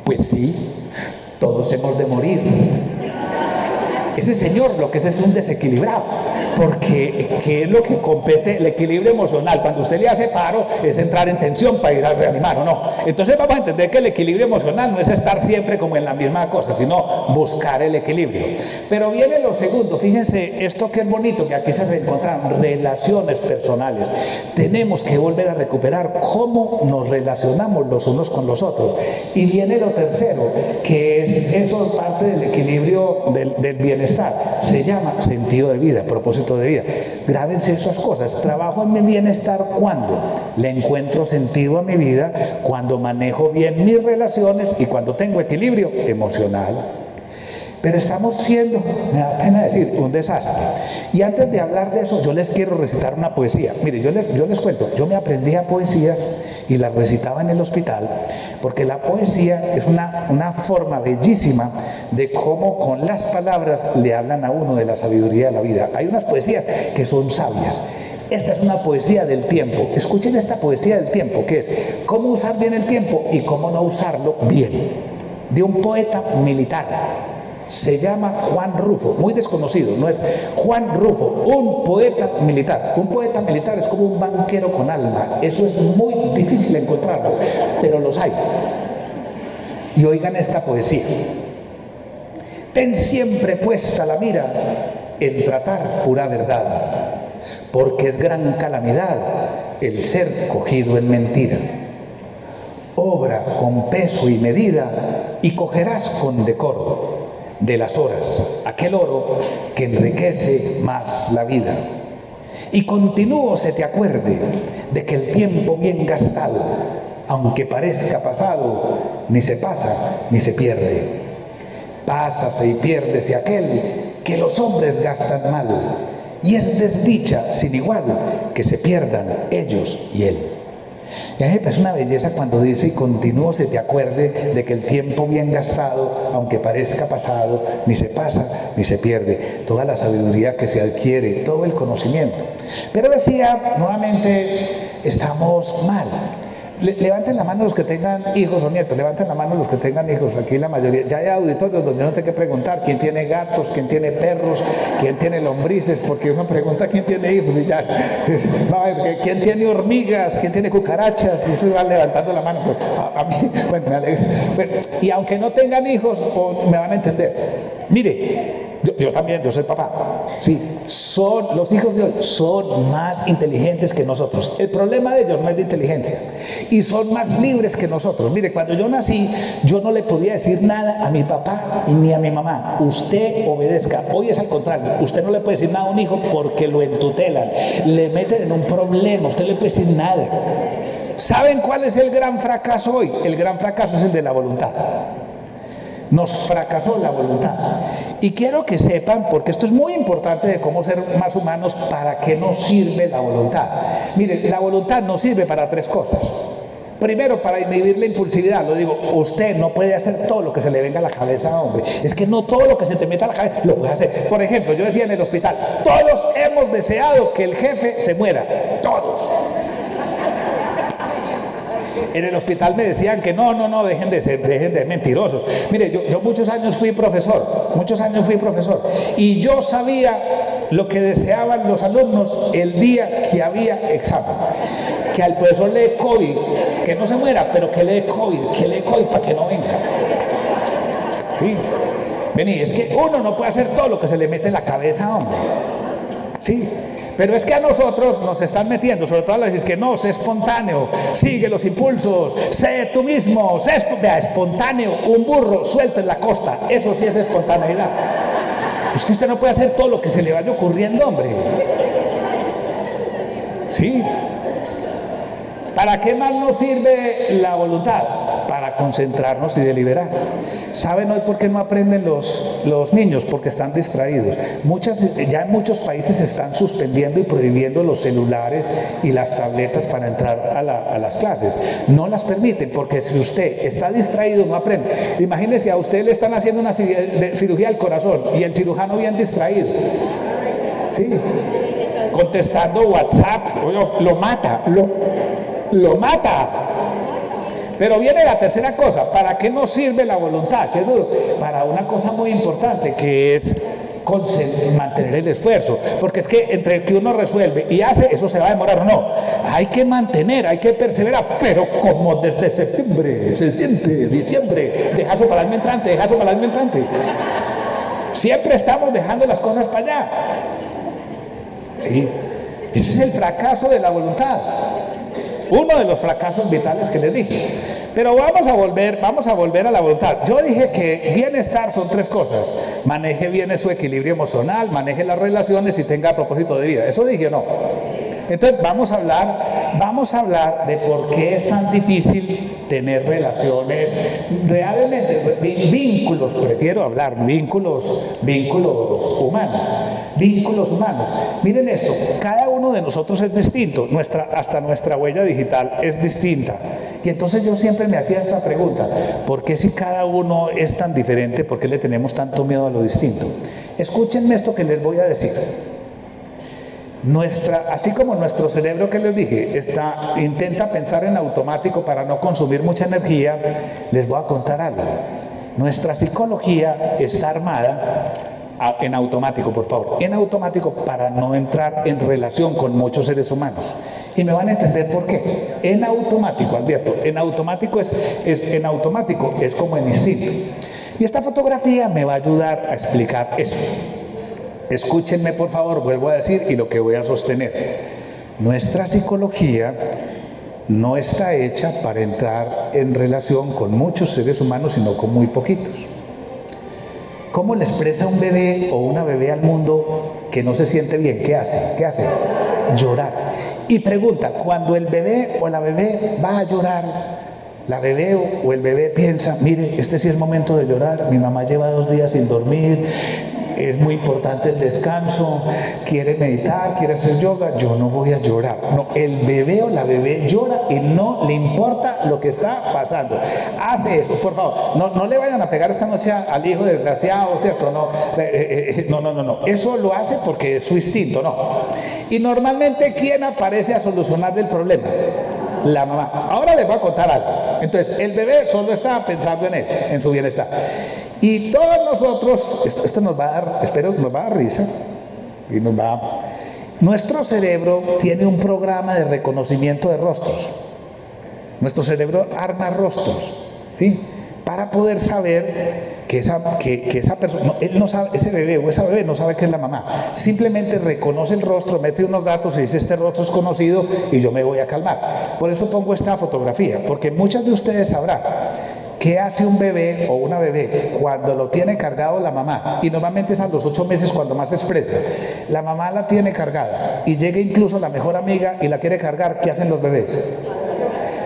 pues sí, todos hemos de morir. Ese señor lo que es un desequilibrado, porque ¿qué es lo que compete el equilibrio emocional? Cuando usted le hace paro es entrar en tensión para ir a reanimar, ¿o no? Entonces vamos a entender que el equilibrio emocional no es estar siempre como en la misma cosa, sino buscar el equilibrio. Pero viene lo segundo, fíjense esto que es bonito, que aquí se reencontraron, relaciones personales. Tenemos que volver a recuperar cómo nos relacionamos los unos con los otros. Y viene lo tercero, que es eso parte del equilibrio del bienestar. Se llama sentido de vida, propósito de vida. Grábense esas cosas. Trabajo en mi bienestar cuando le encuentro sentido a mi vida, cuando manejo bien mis relaciones y cuando tengo equilibrio emocional. Pero estamos siendo, me da pena decir, un desastre. Y antes de hablar de eso, yo les quiero recitar una poesía. Mire, yo les cuento, yo me aprendía poesías y las recitaba en el hospital, porque la poesía es una forma bellísima de cómo con las palabras le hablan a uno de la sabiduría de la vida. Hay unas poesías que son sabias. Esta es una poesía del tiempo. Escuchen esta poesía del tiempo, que es cómo usar bien el tiempo y cómo no usarlo bien, de un poeta militar. Se llama Juan Rufo, muy desconocido, no es Juan Rufo, un poeta militar. Un poeta militar es como un banquero con alma. Eso es muy difícil encontrarlo, pero los hay. Y oigan esta poesía. Ten siempre puesta la mira en tratar pura verdad, porque es gran calamidad el ser cogido en mentira. Obra con peso y medida y cogerás con decoro de las horas aquel oro que enriquece más la vida. Y continuo se te acuerde de que el tiempo bien gastado, aunque parezca pasado, ni se pasa ni se pierde. Pásase y piérdese aquel que los hombres gastan mal, y es desdicha sin igual que se pierdan ellos y él. Y a mí me parece una belleza cuando dice y continúo se te acuerde de que el tiempo bien gastado, aunque parezca pasado, ni se pasa ni se pierde. Toda la sabiduría que se adquiere, todo el conocimiento. Pero decía, nuevamente, estamos mal. Levanten la mano los que tengan hijos o nietos, levanten la mano los que tengan hijos, aquí la mayoría. Ya hay auditorios donde no tengo que preguntar quién tiene gatos, quién tiene perros, quién tiene lombrices, porque uno pregunta quién tiene hijos y ya, va a ver, quién tiene hormigas, quién tiene cucarachas, y eso va levantando la mano. Pues, a mí, bueno, me alegra. Bueno, y aunque no tengan hijos, me van a entender. Mire, yo también, yo soy papá. Sí, los hijos de hoy son más inteligentes que nosotros. El problema de ellos no es de inteligencia. Y son más libres que nosotros. Mire, cuando yo nací, yo no le podía decir nada a mi papá y ni a mi mamá. Usted obedezca. Hoy es al contrario. Usted no le puede decir nada a un hijo porque lo entutelan. Le meten en un problema. Usted le puede decir nada. ¿Saben cuál es el gran fracaso hoy? El gran fracaso es el de la voluntad. Nos fracasó la voluntad. Y quiero que sepan, porque esto es muy importante de cómo ser más humanos, para qué nos sirve la voluntad. Miren, la voluntad nos sirve para tres cosas. Primero, para inhibir la impulsividad. Lo digo, usted no puede hacer todo lo que se le venga a la cabeza, hombre. Es que no todo lo que se te meta a la cabeza lo puede hacer. Por ejemplo, yo decía en el hospital, todos hemos deseado que el jefe se muera. Todos. En el hospital me decían que no, dejen de ser mentirosos. Mire, yo muchos años fui profesor, y yo sabía lo que deseaban los alumnos el día que había examen. Que al profesor le dé COVID, que no se muera, pero que le dé COVID para que no venga. Sí. Vení, es que uno no puede hacer todo lo que se le mete en la cabeza, hombre. Sí. Pero es que a nosotros nos están metiendo, sobre todo a los que no, sé espontáneo, sigue los impulsos, sé tú mismo, vea, espontáneo, un burro suelto en la costa, eso sí es espontaneidad. Es que usted no puede hacer todo lo que se le vaya ocurriendo, hombre. Sí. ¿Para qué más nos sirve la voluntad? Para concentrarnos y deliberar. ¿Saben hoy por qué no aprenden los niños? Porque están distraídos. Ya en muchos países están suspendiendo y prohibiendo los celulares y las tabletas para entrar a las clases. No las permiten, porque si usted está distraído no aprende. Imagínese, a usted le están haciendo una cirugía del corazón y el cirujano bien distraído. Sí. Contestando WhatsApp, lo mata. Pero viene la tercera cosa. ¿Para qué nos sirve la voluntad? ¿Qué es duro? Para una cosa muy importante, que es mantener el esfuerzo. Porque es que entre que uno resuelve y hace, eso se va a demorar o no. Hay que mantener, hay que perseverar. Pero como desde septiembre se siente diciembre, dejazo para el año entrante. Siempre estamos dejando las cosas para allá. Sí. Ese es el fracaso de la voluntad. Uno de los fracasos vitales que les dije. Pero vamos a volver a la voluntad. Yo dije que bienestar son tres cosas. Maneje bien su equilibrio emocional, maneje las relaciones y tenga propósito de vida. ¿Eso dije o no? Entonces vamos a hablar de por qué es tan difícil tener relaciones realmente, vínculos, prefiero hablar, vínculos humanos. Vínculos humanos. Miren esto, cada uno de nosotros es distinto, hasta nuestra huella digital es distinta. Y entonces yo siempre me hacía esta pregunta: ¿por qué si cada uno es tan diferente, por qué le tenemos tanto miedo a lo distinto? Escúchenme esto que les voy a decir. Así como nuestro cerebro, que les dije, intenta pensar en automático para no consumir mucha energía, les voy a contar algo. Nuestra psicología está armada en automático, por favor, en automático, para no entrar en relación con muchos seres humanos. Y me van a entender por qué. En automático, advierto, en automático es como en instinto. Y esta fotografía me va a ayudar a explicar eso. Escúchenme, por favor, vuelvo a decir, y lo que voy a sostener. Nuestra psicología no está hecha para entrar en relación con muchos seres humanos, sino con muy poquitos. ¿Cómo le expresa un bebé o una bebé al mundo que no se siente bien? ¿Qué hace? Llorar. Y pregunta, cuando el bebé o la bebé va a llorar, la bebé o el bebé piensa: mire, este sí es momento de llorar, mi mamá lleva 2 días sin dormir, es muy importante el descanso, quiere meditar, quiere hacer yoga, yo no voy a llorar. No, el bebé o la bebé llora y no le importa lo que está pasando. Hace eso, por favor. No le vayan a pegar esta noche al hijo desgraciado, ¿cierto? No. Eso lo hace porque es su instinto, no. Y normalmente, ¿quién aparece a solucionar el problema? La mamá. Ahora les voy a contar algo. Entonces, el bebé solo está pensando en él, en su bienestar. Y todos nosotros, esto nos va a dar, espero nos va a dar risa, y nuestro cerebro tiene un programa de reconocimiento de rostros. Nuestro cerebro arma rostros, ¿sí? Para poder saber que esa persona, él no sabe, ese bebé o esa bebé no sabe que es la mamá. Simplemente reconoce el rostro, mete unos datos y dice: este rostro es conocido, y yo me voy a calmar. Por eso pongo esta fotografía, porque muchas de ustedes sabrán ¿qué hace un bebé o una bebé cuando lo tiene cargado la mamá? Y normalmente es a los 8 meses cuando más se expresa. La mamá la tiene cargada y llega incluso la mejor amiga y la quiere cargar. ¿Qué hacen los bebés?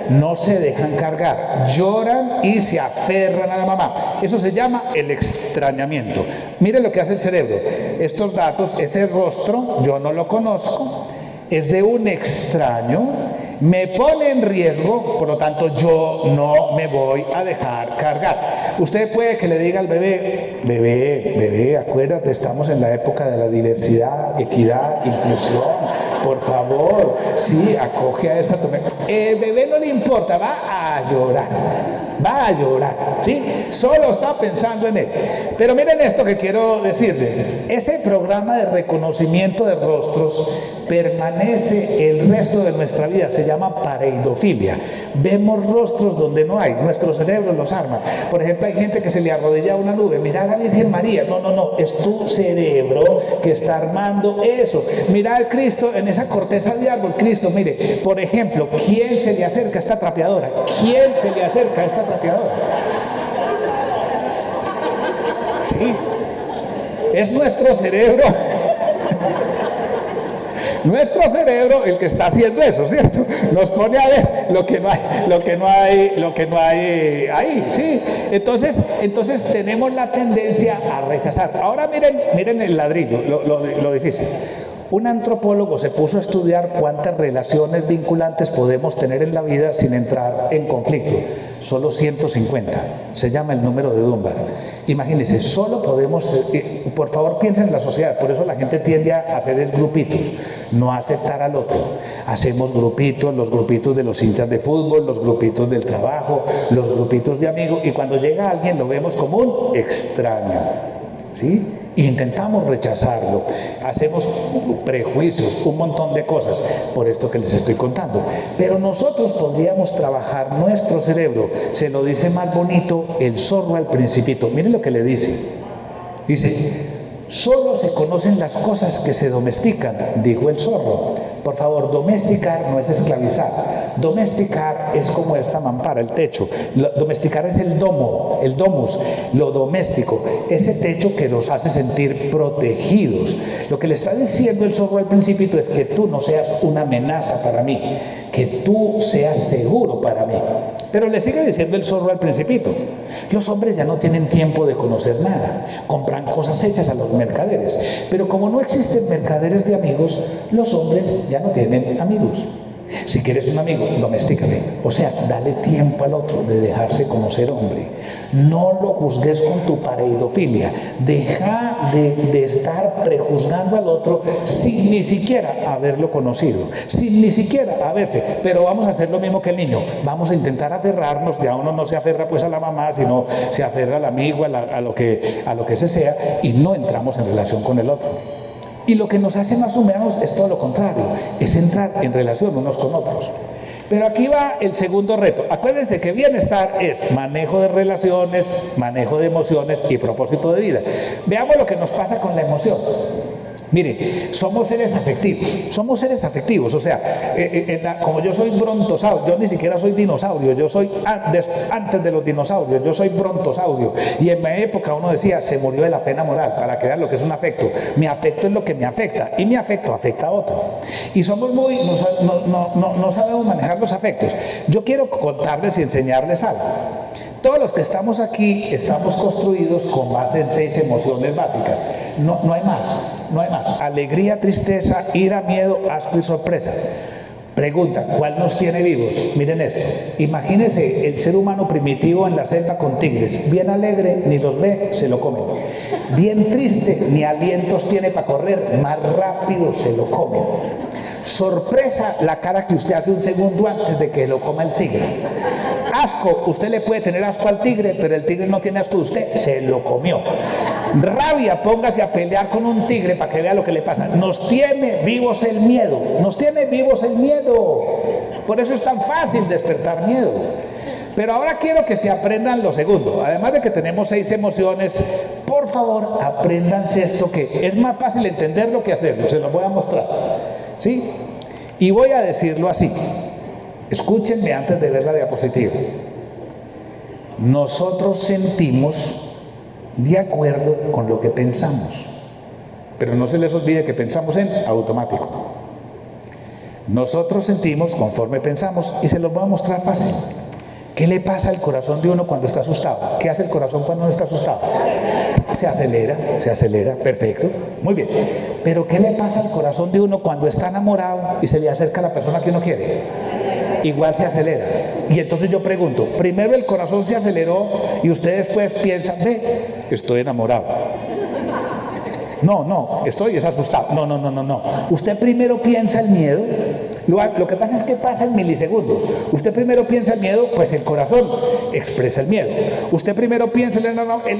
No se dejan cargar, lloran y se aferran a la mamá. Eso se llama el extrañamiento. Mire lo que hace el cerebro. Estos datos, ese rostro, yo no lo conozco, es de un extraño, me pone en riesgo, por lo tanto yo no me voy a dejar cargar. Usted puede que le diga al bebé, acuérdate, estamos en la época de la diversidad, equidad, inclusión, por favor, sí, acoge a esa. El bebé no le importa, va a llorar. va a llorar, ¿sí? Solo está pensando en él. Pero miren esto que quiero decirles. Ese programa de reconocimiento de rostros permanece el resto de nuestra vida. Se llama pareidofilia. Vemos rostros donde no hay. Nuestro cerebro los arma. Por ejemplo, hay gente que se le arrodilla a una nube. Mira a la Virgen María. No, no, no. Es tu cerebro que está armando eso. Mira al Cristo en esa corteza de árbol. Cristo, mire, por ejemplo, ¿quién se le acerca a esta trapeadora? ¿Quién se le acerca a esta trapeadora? Sí. Es nuestro cerebro. Nuestro cerebro el que está haciendo eso, ¿cierto? Nos pone a ver lo que no hay ahí, ¿sí? Entonces tenemos la tendencia a rechazar. Ahora miren el ladrillo, lo difícil. Un antropólogo se puso a estudiar cuántas relaciones vinculantes podemos tener en la vida sin entrar en conflicto. Solo 150. Se llama el número de Dunbar. Imagínense, solo podemos, por favor piensen en la sociedad, por eso la gente tiende a hacer grupitos, no a aceptar al otro. Hacemos grupitos, los grupitos de los hinchas de fútbol, los grupitos del trabajo, los grupitos de amigos, y cuando llega alguien lo vemos como un extraño, ¿sí? E intentamos rechazarlo, hacemos prejuicios, un montón de cosas, por esto que les estoy contando. Pero nosotros podríamos trabajar nuestro cerebro. Se lo dice más bonito el zorro al Principito. Miren lo que le dice. Dice: solo se conocen las cosas que se domestican, dijo el zorro. Por favor, domesticar no es esclavizar. Domesticar es como esta mampara, el techo. Domesticar es el domus, lo doméstico, ese techo que nos hace sentir protegidos. Lo que le está diciendo el zorro al Principito es que tú no seas una amenaza para mí, que tú seas seguro para mí. Pero le sigue diciendo el zorro al Principito: los hombres ya no tienen tiempo de conocer nada, compran cosas hechas a los mercaderes. Pero como no existen mercaderes de amigos, los hombres ya no tienen amigos. Si quieres un amigo, domésticame. O sea, dale tiempo al otro de dejarse conocer, hombre. No lo juzgues con tu pareidofilia. Deja de estar prejuzgando al otro sin ni siquiera haberlo conocido, sin ni siquiera haberse. Pero vamos a hacer lo mismo que el niño. Vamos a intentar aferrarnos. Ya uno no se aferra pues a la mamá, sino se aferra al amigo, a lo que se sea, y no entramos en relación con el otro. Y lo que nos hace más humanos es todo lo contrario, es entrar en relación unos con otros. Pero aquí va el segundo reto. Acuérdense que bienestar es manejo de relaciones, manejo de emociones y propósito de vida. Veamos lo que nos pasa con la emoción. Mire, somos seres afectivos, o sea, como yo soy brontosaurio, yo ni siquiera soy dinosaurio, yo soy antes de los dinosaurios, yo soy brontosaurio. Y en mi época uno decía, se murió de la pena moral, para que vean lo que es un afecto. Mi afecto es lo que me afecta, y mi afecto afecta a otro. Y somos no sabemos manejar los afectos. Yo quiero contarles y enseñarles algo. Todos los que estamos aquí estamos construidos con base en 6 emociones básicas. No hay más. Alegría, tristeza, ira, miedo, asco y sorpresa. Pregunta, ¿cuál nos tiene vivos? Miren esto. Imagínense el ser humano primitivo en la selva con tigres. Bien alegre, ni los ve, se lo comen. Bien triste, ni alientos tiene para correr, más rápido se lo comen. Sorpresa, la cara que usted hace un segundo antes de que lo coma el tigre. Asco, usted le puede tener asco al tigre, pero el tigre no tiene asco de usted, se lo comió. Rabia, póngase a pelear con un tigre para que vea lo que le pasa. Nos tiene vivos el miedo, Por eso es tan fácil despertar miedo. Pero ahora quiero que se aprendan lo segundo. Además de que tenemos 6 emociones, por favor, apréndanse esto, que es más fácil entenderlo que hacerlo. Se lo voy a mostrar, ¿sí? Y voy a decirlo así. Escúchenme antes de ver la diapositiva. Nosotros sentimos de acuerdo con lo que pensamos. Pero no se les olvide que pensamos en automático. Nosotros sentimos conforme pensamos, y se los voy a mostrar fácil. ¿Qué le pasa al corazón de uno cuando está asustado? ¿Qué hace el corazón cuando uno está asustado? Se acelera, perfecto, muy bien. Pero ¿qué le pasa al corazón de uno cuando está enamorado y se le acerca a la persona que uno quiere? Igual se acelera. Y entonces yo pregunto, primero el corazón se aceleró y ustedes después piensan, estoy enamorado. No, estoy asustado. No. Usted primero piensa el miedo Lo que pasa es que pasa en milisegundos. Usted primero piensa el miedo, pues el corazón expresa el miedo. Usted primero piensa el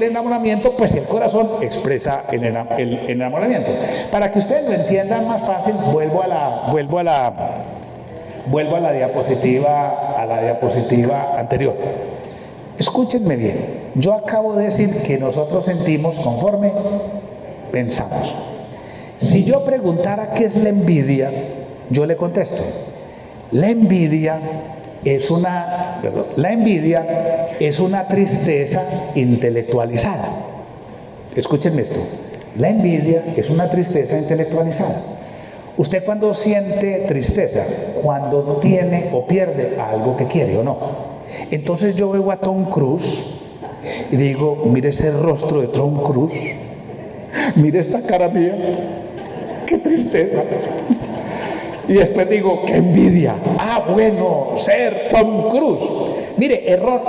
enamoramiento, pues el corazón expresa el enamoramiento. Para que ustedes lo entiendan más fácil, vuelvo a la diapositiva anterior. Escúchenme bien. Yo acabo de decir que nosotros sentimos conforme pensamos. Si yo preguntara qué es la envidia, yo le contesto: la envidia es una tristeza intelectualizada. Escúchenme esto. La envidia es una tristeza intelectualizada. ¿Usted cuando siente tristeza? Cuando tiene o pierde algo que quiere o no. Entonces yo veo a Tom Cruise y digo: mire ese rostro de Tom Cruise, mire esta cara mía, qué tristeza. Y después digo: qué envidia. Ah, bueno, ser Tom Cruise. Mire, error.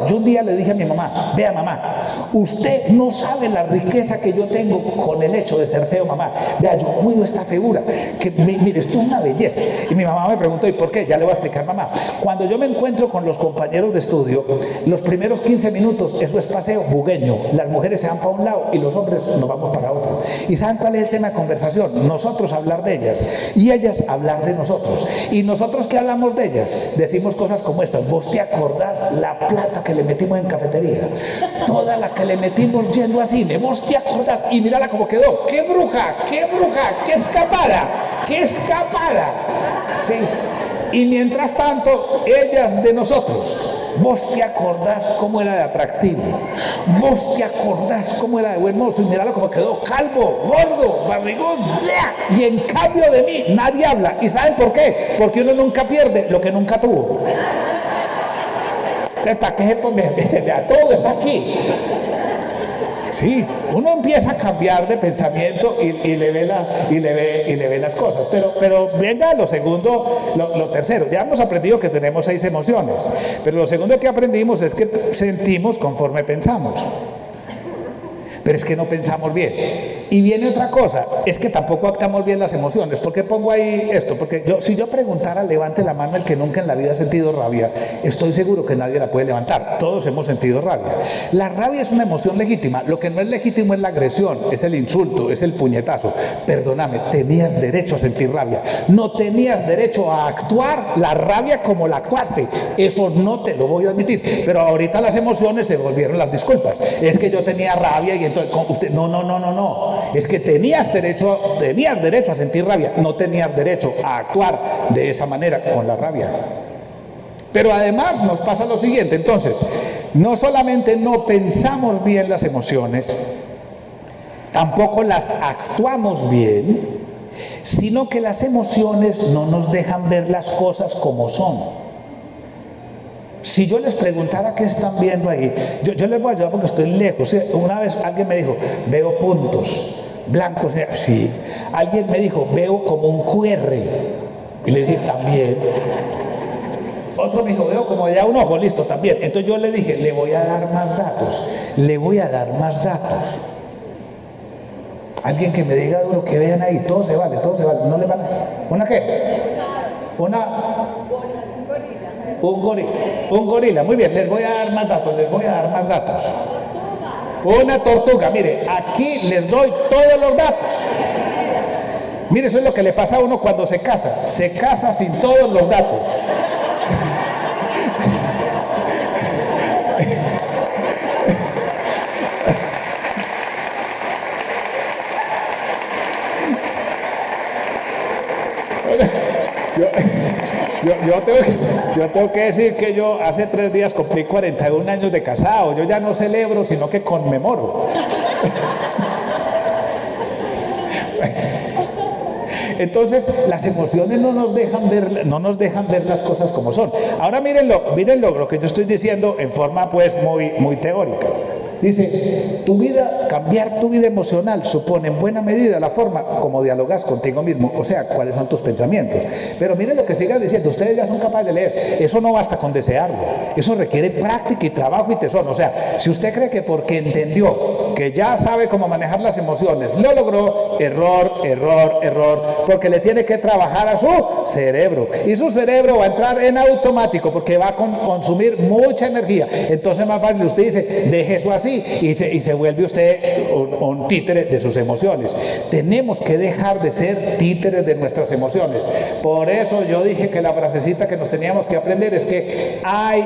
Yo un día le dije a mi mamá: vea, mamá, usted no sabe la riqueza que yo tengo con el hecho de ser feo, mamá. Vea, yo cuido esta figura, que mire, esto es una belleza. Y mi mamá me preguntó: ¿y por qué? Ya le voy a explicar, mamá. Cuando yo me encuentro con los compañeros de estudio, los primeros 15 minutos, eso es paseo bugueño. Las mujeres se van para un lado y los hombres nos vamos para otro. ¿Y saben cuál es el tema de conversación? Nosotros hablar de ellas y ellas hablar de nosotros. Y nosotros que hablamos de ellas, decimos cosas como estas: ¿vos te acordás la plata que le metimos en cafetería? Toda la que le metimos yendo a cine, ¿vos te acordás? Y mírala cómo quedó. ¡Qué bruja! ¡Qué escapada! ¿Sí? Y mientras tanto, ellas de nosotros: ¿vos te acordás cómo era de atractivo? ¿Vos te acordás cómo era de buen mozo? Y míralo cómo quedó: calvo, gordo, barrigón. Y en cambio de mí nadie habla. ¿Y saben por qué? Porque uno nunca pierde lo que nunca tuvo. ¿Para qué? Todo está aquí. Sí, uno empieza a cambiar de pensamiento y le ve las cosas. Pero venga lo segundo, lo tercero. Ya hemos aprendido que tenemos 6 emociones, pero lo segundo que aprendimos es que sentimos conforme pensamos. Pero es que no pensamos bien. Y viene otra cosa, es que tampoco actuamos bien las emociones. ¿Por qué pongo ahí esto? Porque si yo preguntara, levante la mano el que nunca en la vida ha sentido rabia, estoy seguro que nadie la puede levantar. Todos hemos sentido rabia. La rabia es una emoción legítima. Lo que no es legítimo es la agresión, es el insulto, es el puñetazo. Perdóname, tenías derecho a sentir rabia. No tenías derecho a actuar la rabia como la actuaste. Eso no te lo voy a admitir. Pero ahorita las emociones se volvieron las disculpas. Es que yo tenía rabia y entonces usted, no. Es que tenías derecho a sentir rabia, no tenías derecho a actuar de esa manera con la rabia. Pero además nos pasa lo siguiente, entonces, no solamente no pensamos bien las emociones, tampoco las actuamos bien, sino que las emociones no nos dejan ver las cosas como son. Si yo les preguntara qué están viendo ahí, yo les voy a ayudar porque estoy lejos. Una vez alguien me dijo: veo puntos blancos. Sí. Alguien me dijo: veo como un QR. Y le dije: también. Otro me dijo: veo como ya un ojo. Listo, también. Entonces yo le dije: le voy a dar más datos. Alguien que me diga duro, que vean ahí, todo se vale. No le van a... ¿Una qué? Un gorila, muy bien, les voy a dar más datos. Una tortuga, mire, aquí les doy todos los datos. Mire, eso es lo que le pasa a uno cuando se casa sin todos los datos. Yo tengo que decir que yo hace 3 días cumplí 41 años de casado. Yo ya no celebro, sino que conmemoro. Entonces, las emociones no nos dejan ver las cosas como son. Ahora mírenlo, lo que yo estoy diciendo en forma pues muy teórica. Dice: cambiar tu vida emocional supone en buena medida la forma como dialogas contigo mismo, o sea, cuáles son tus pensamientos. Pero miren lo que siga diciendo, ustedes ya son capaces de leer. Eso no basta con desearlo, eso requiere práctica y trabajo y tesón. O sea, si usted cree que porque entendió que ya sabe cómo manejar las emociones, lo logró, error, error, error, porque le tiene que trabajar a su cerebro. Y su cerebro va a entrar en automático porque va a consumir mucha energía. Entonces más fácil usted dice, deje eso así y se vuelve usted un títere de sus emociones. Tenemos que dejar de ser títeres de nuestras emociones. Por eso yo dije que la frasecita que nos teníamos que aprender es que hay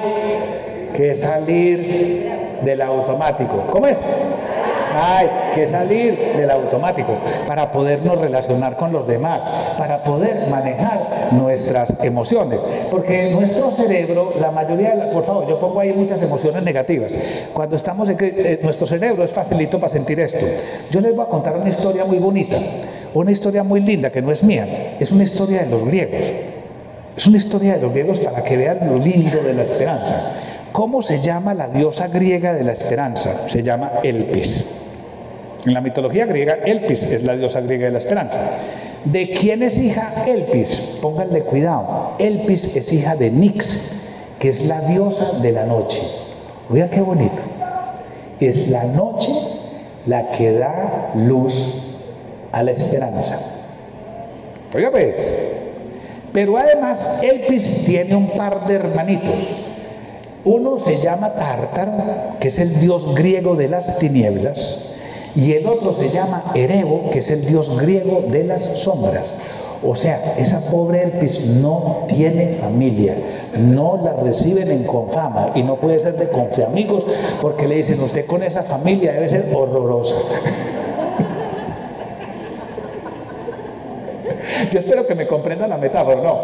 que salir del automático. ¿Cómo es? Hay que salir del automático para podernos relacionar con los demás, para poder manejar nuestras emociones. Porque nuestro cerebro, la mayoría, por favor, yo pongo ahí muchas emociones negativas. Cuando estamos nuestro cerebro es facilito para sentir esto. Yo les voy a contar una historia muy bonita, una historia muy linda que no es mía, es una historia de los griegos. Es una historia de los griegos para que vean lo lindo de la esperanza. ¿Cómo se llama la diosa griega de la esperanza? Se llama Elpis. En la mitología griega, Elpis es la diosa griega de la esperanza. ¿De quién es hija Elpis? Pónganle cuidado. Elpis es hija de Nix, que es la diosa de la noche. Oigan qué bonito. Es la noche la que da luz a la esperanza. Oiga pues. Pero además Elpis tiene un par de hermanitos. Uno se llama Tártaro, que es el dios griego de las tinieblas, y el otro se llama Erebo, que es el dios griego de las sombras. O sea, esa pobre Elpis no tiene familia, no la reciben en Confama y no puede ser de Confiamigos porque le dicen, usted con esa familia debe ser horrorosa. Yo espero que me comprendan la metáfora. No,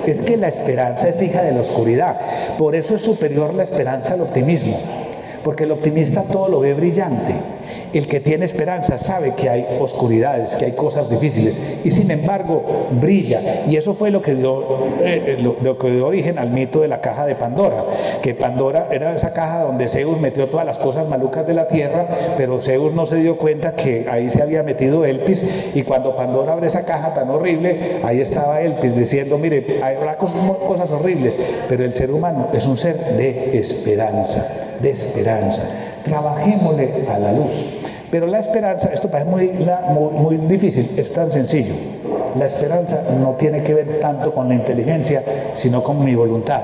es que la esperanza es hija de la oscuridad. Por eso es superior la esperanza al optimismo, porque el optimista todo lo ve brillante. El que tiene esperanza sabe que hay oscuridades, que hay cosas difíciles, y sin embargo brilla. Y eso fue lo que dio origen al mito de la caja de Pandora, que Pandora era esa caja donde Zeus metió todas las cosas malucas de la tierra, pero Zeus no se dio cuenta que ahí se había metido Elpis, y cuando Pandora abre esa caja tan horrible, ahí estaba Elpis diciendo, mire, habrá cosas horribles, pero el ser humano es un ser de esperanza, de esperanza. Trabajémosle a la luz. Pero la esperanza, esto parece muy difícil, es tan sencillo. La esperanza no tiene que ver tanto con la inteligencia, sino con mi voluntad.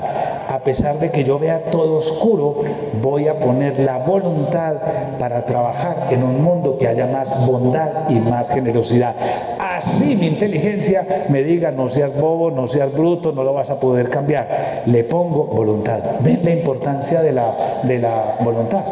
A pesar de que yo vea todo oscuro, voy a poner la voluntad para trabajar en un mundo que haya más bondad y más generosidad. Así mi inteligencia me diga, no seas bobo, no seas bruto, no lo vas a poder cambiar. Le pongo voluntad. ¿Ven la importancia de la voluntad?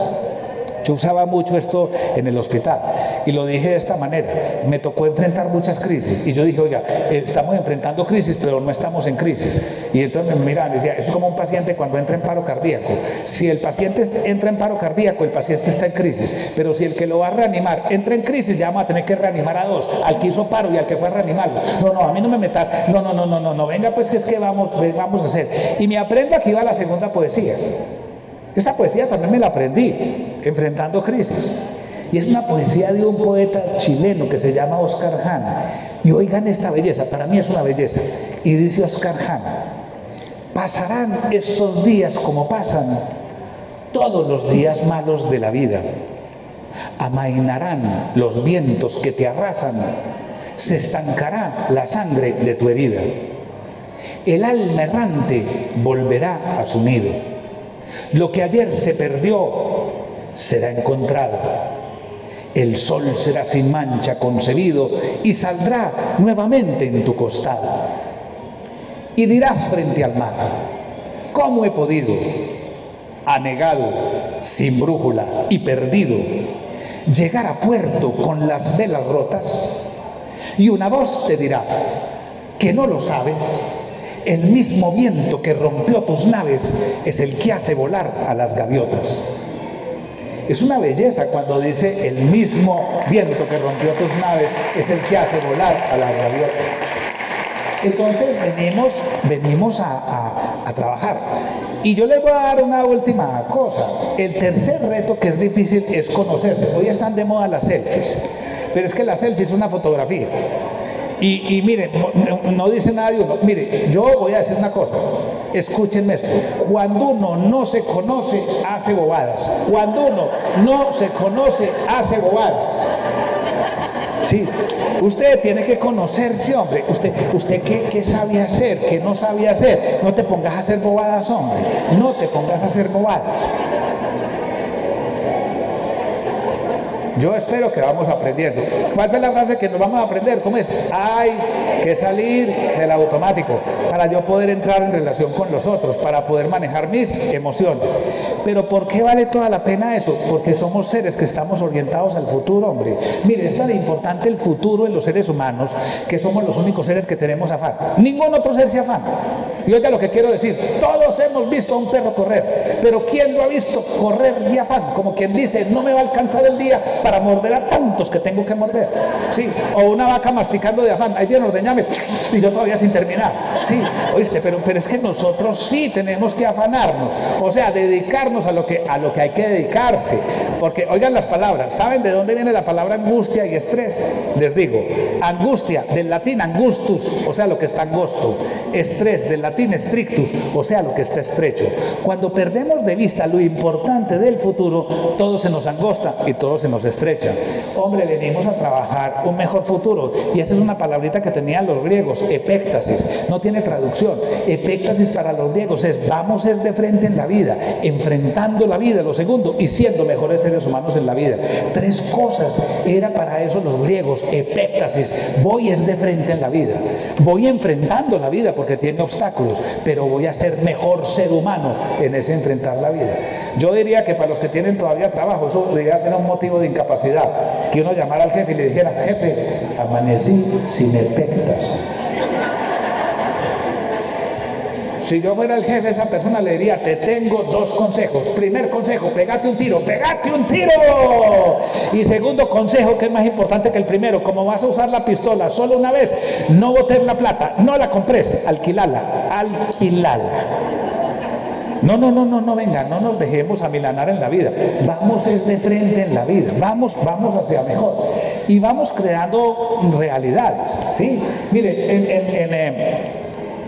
Yo usaba mucho esto en el hospital y lo dije de esta manera. Me tocó enfrentar muchas crisis y yo dije, oiga, estamos enfrentando crisis, pero no estamos en crisis. Y entonces me miraban y decía, es como un paciente cuando entra en paro cardíaco. Si el paciente entra en paro cardíaco, el paciente está en crisis. Pero si el que lo va a reanimar entra en crisis, ya vamos a tener que reanimar a dos, al que hizo paro y al que fue a reanimarlo. No, a mí no me metas. No, venga pues que es que vamos a hacer. Y me aprendo, aquí va la segunda poesía. Esta poesía también me la aprendí enfrentando crisis. Y es una poesía de un poeta chileno que se llama Oscar Jana. Y oigan esta belleza, para mí es una belleza. Y dice Oscar Jana, pasarán estos días como pasan todos los días malos de la vida. Amainarán los vientos que te arrasan. Se estancará la sangre de tu herida. El alma errante volverá a su nido. Lo que ayer se perdió será encontrado. El sol será sin mancha concebido y saldrá nuevamente en tu costado. Y dirás frente al mar, ¿cómo he podido, anegado, sin brújula y perdido, llegar a puerto con las velas rotas? Y una voz te dirá, que no lo sabes. El mismo viento que rompió tus naves es el que hace volar a las gaviotas. Es una belleza cuando dice el mismo viento que rompió tus naves es el que hace volar a las gaviotas. Entonces venimos a trabajar. Y yo les voy a dar una última cosa. El tercer reto que es difícil es conocerse. Hoy están de moda las selfies, pero es que la selfie es una fotografía. Y mire, no dice nada de uno. Mire, yo voy a decir una cosa. Escúchenme esto. Cuando uno no se conoce, hace bobadas. Cuando uno no se conoce, hace bobadas. Sí, usted tiene que conocerse, hombre. Usted qué sabe hacer, qué no sabe hacer. No te pongas a hacer bobadas, hombre. No te pongas a hacer bobadas. Yo espero que vamos aprendiendo. ¿Cuál fue la frase que nos vamos a aprender? ¿Cómo es? Hay que salir del automático para yo poder entrar en relación con los otros, para poder manejar mis emociones. Pero ¿por qué vale toda la pena eso? Porque somos seres que estamos orientados al futuro, hombre. Mire, es tan importante el futuro en los seres humanos que somos los únicos seres que tenemos afán. Ningún otro ser se afana. Y oiga lo que quiero decir, todos hemos visto a un perro correr, pero ¿quién lo ha visto correr de afán? Como quien dice, no me va a alcanzar el día para morder a tantos que tengo que morder. Sí, o una vaca masticando de afán, ahí viene ordeñame, y yo todavía sin terminar. Sí, oíste, pero es que nosotros sí tenemos que afanarnos, o sea, dedicarnos a lo que hay que dedicarse. Porque, oigan las palabras, ¿saben de dónde viene la palabra angustia y estrés? Les digo, angustia, del latín angustus, o sea, lo que está angosto. Estrés, del latín strictus, o sea, lo que está estrecho. Cuando perdemos de vista lo importante del futuro, todo se nos angosta y todo se nos estrecha. Hombre, venimos a trabajar un mejor futuro. Y esa es una palabrita que tenían los griegos, epéctasis. No tiene traducción. Epéctasis para los griegos es vamos a ir de frente en la vida, enfrentando la vida, lo segundo, y siendo mejores seres humanos en la vida. Tres cosas era para eso los griegos, epéctasis. Voy es de frente en la vida. Voy enfrentando la vida porque tiene obstáculos, pero voy a ser mejor ser humano en ese enfrentar la vida. Yo diría que para los que tienen todavía trabajo, eso debería ser un motivo de incapacidad. Que uno llamara al jefe y le dijera, jefe, amanecí sin epéctasis. Si yo fuera el jefe, esa persona le diría, te tengo dos consejos. Primer consejo, pégate un tiro, ¡pégate un tiro! Y segundo consejo, que es más importante que el primero, como vas a usar la pistola solo una vez, no botes la plata, no la compres, alquilala. No, venga, no nos dejemos amilanar en la vida. Vamos de frente en la vida, vamos hacia mejor. Y vamos creando realidades, ¿sí? Mire,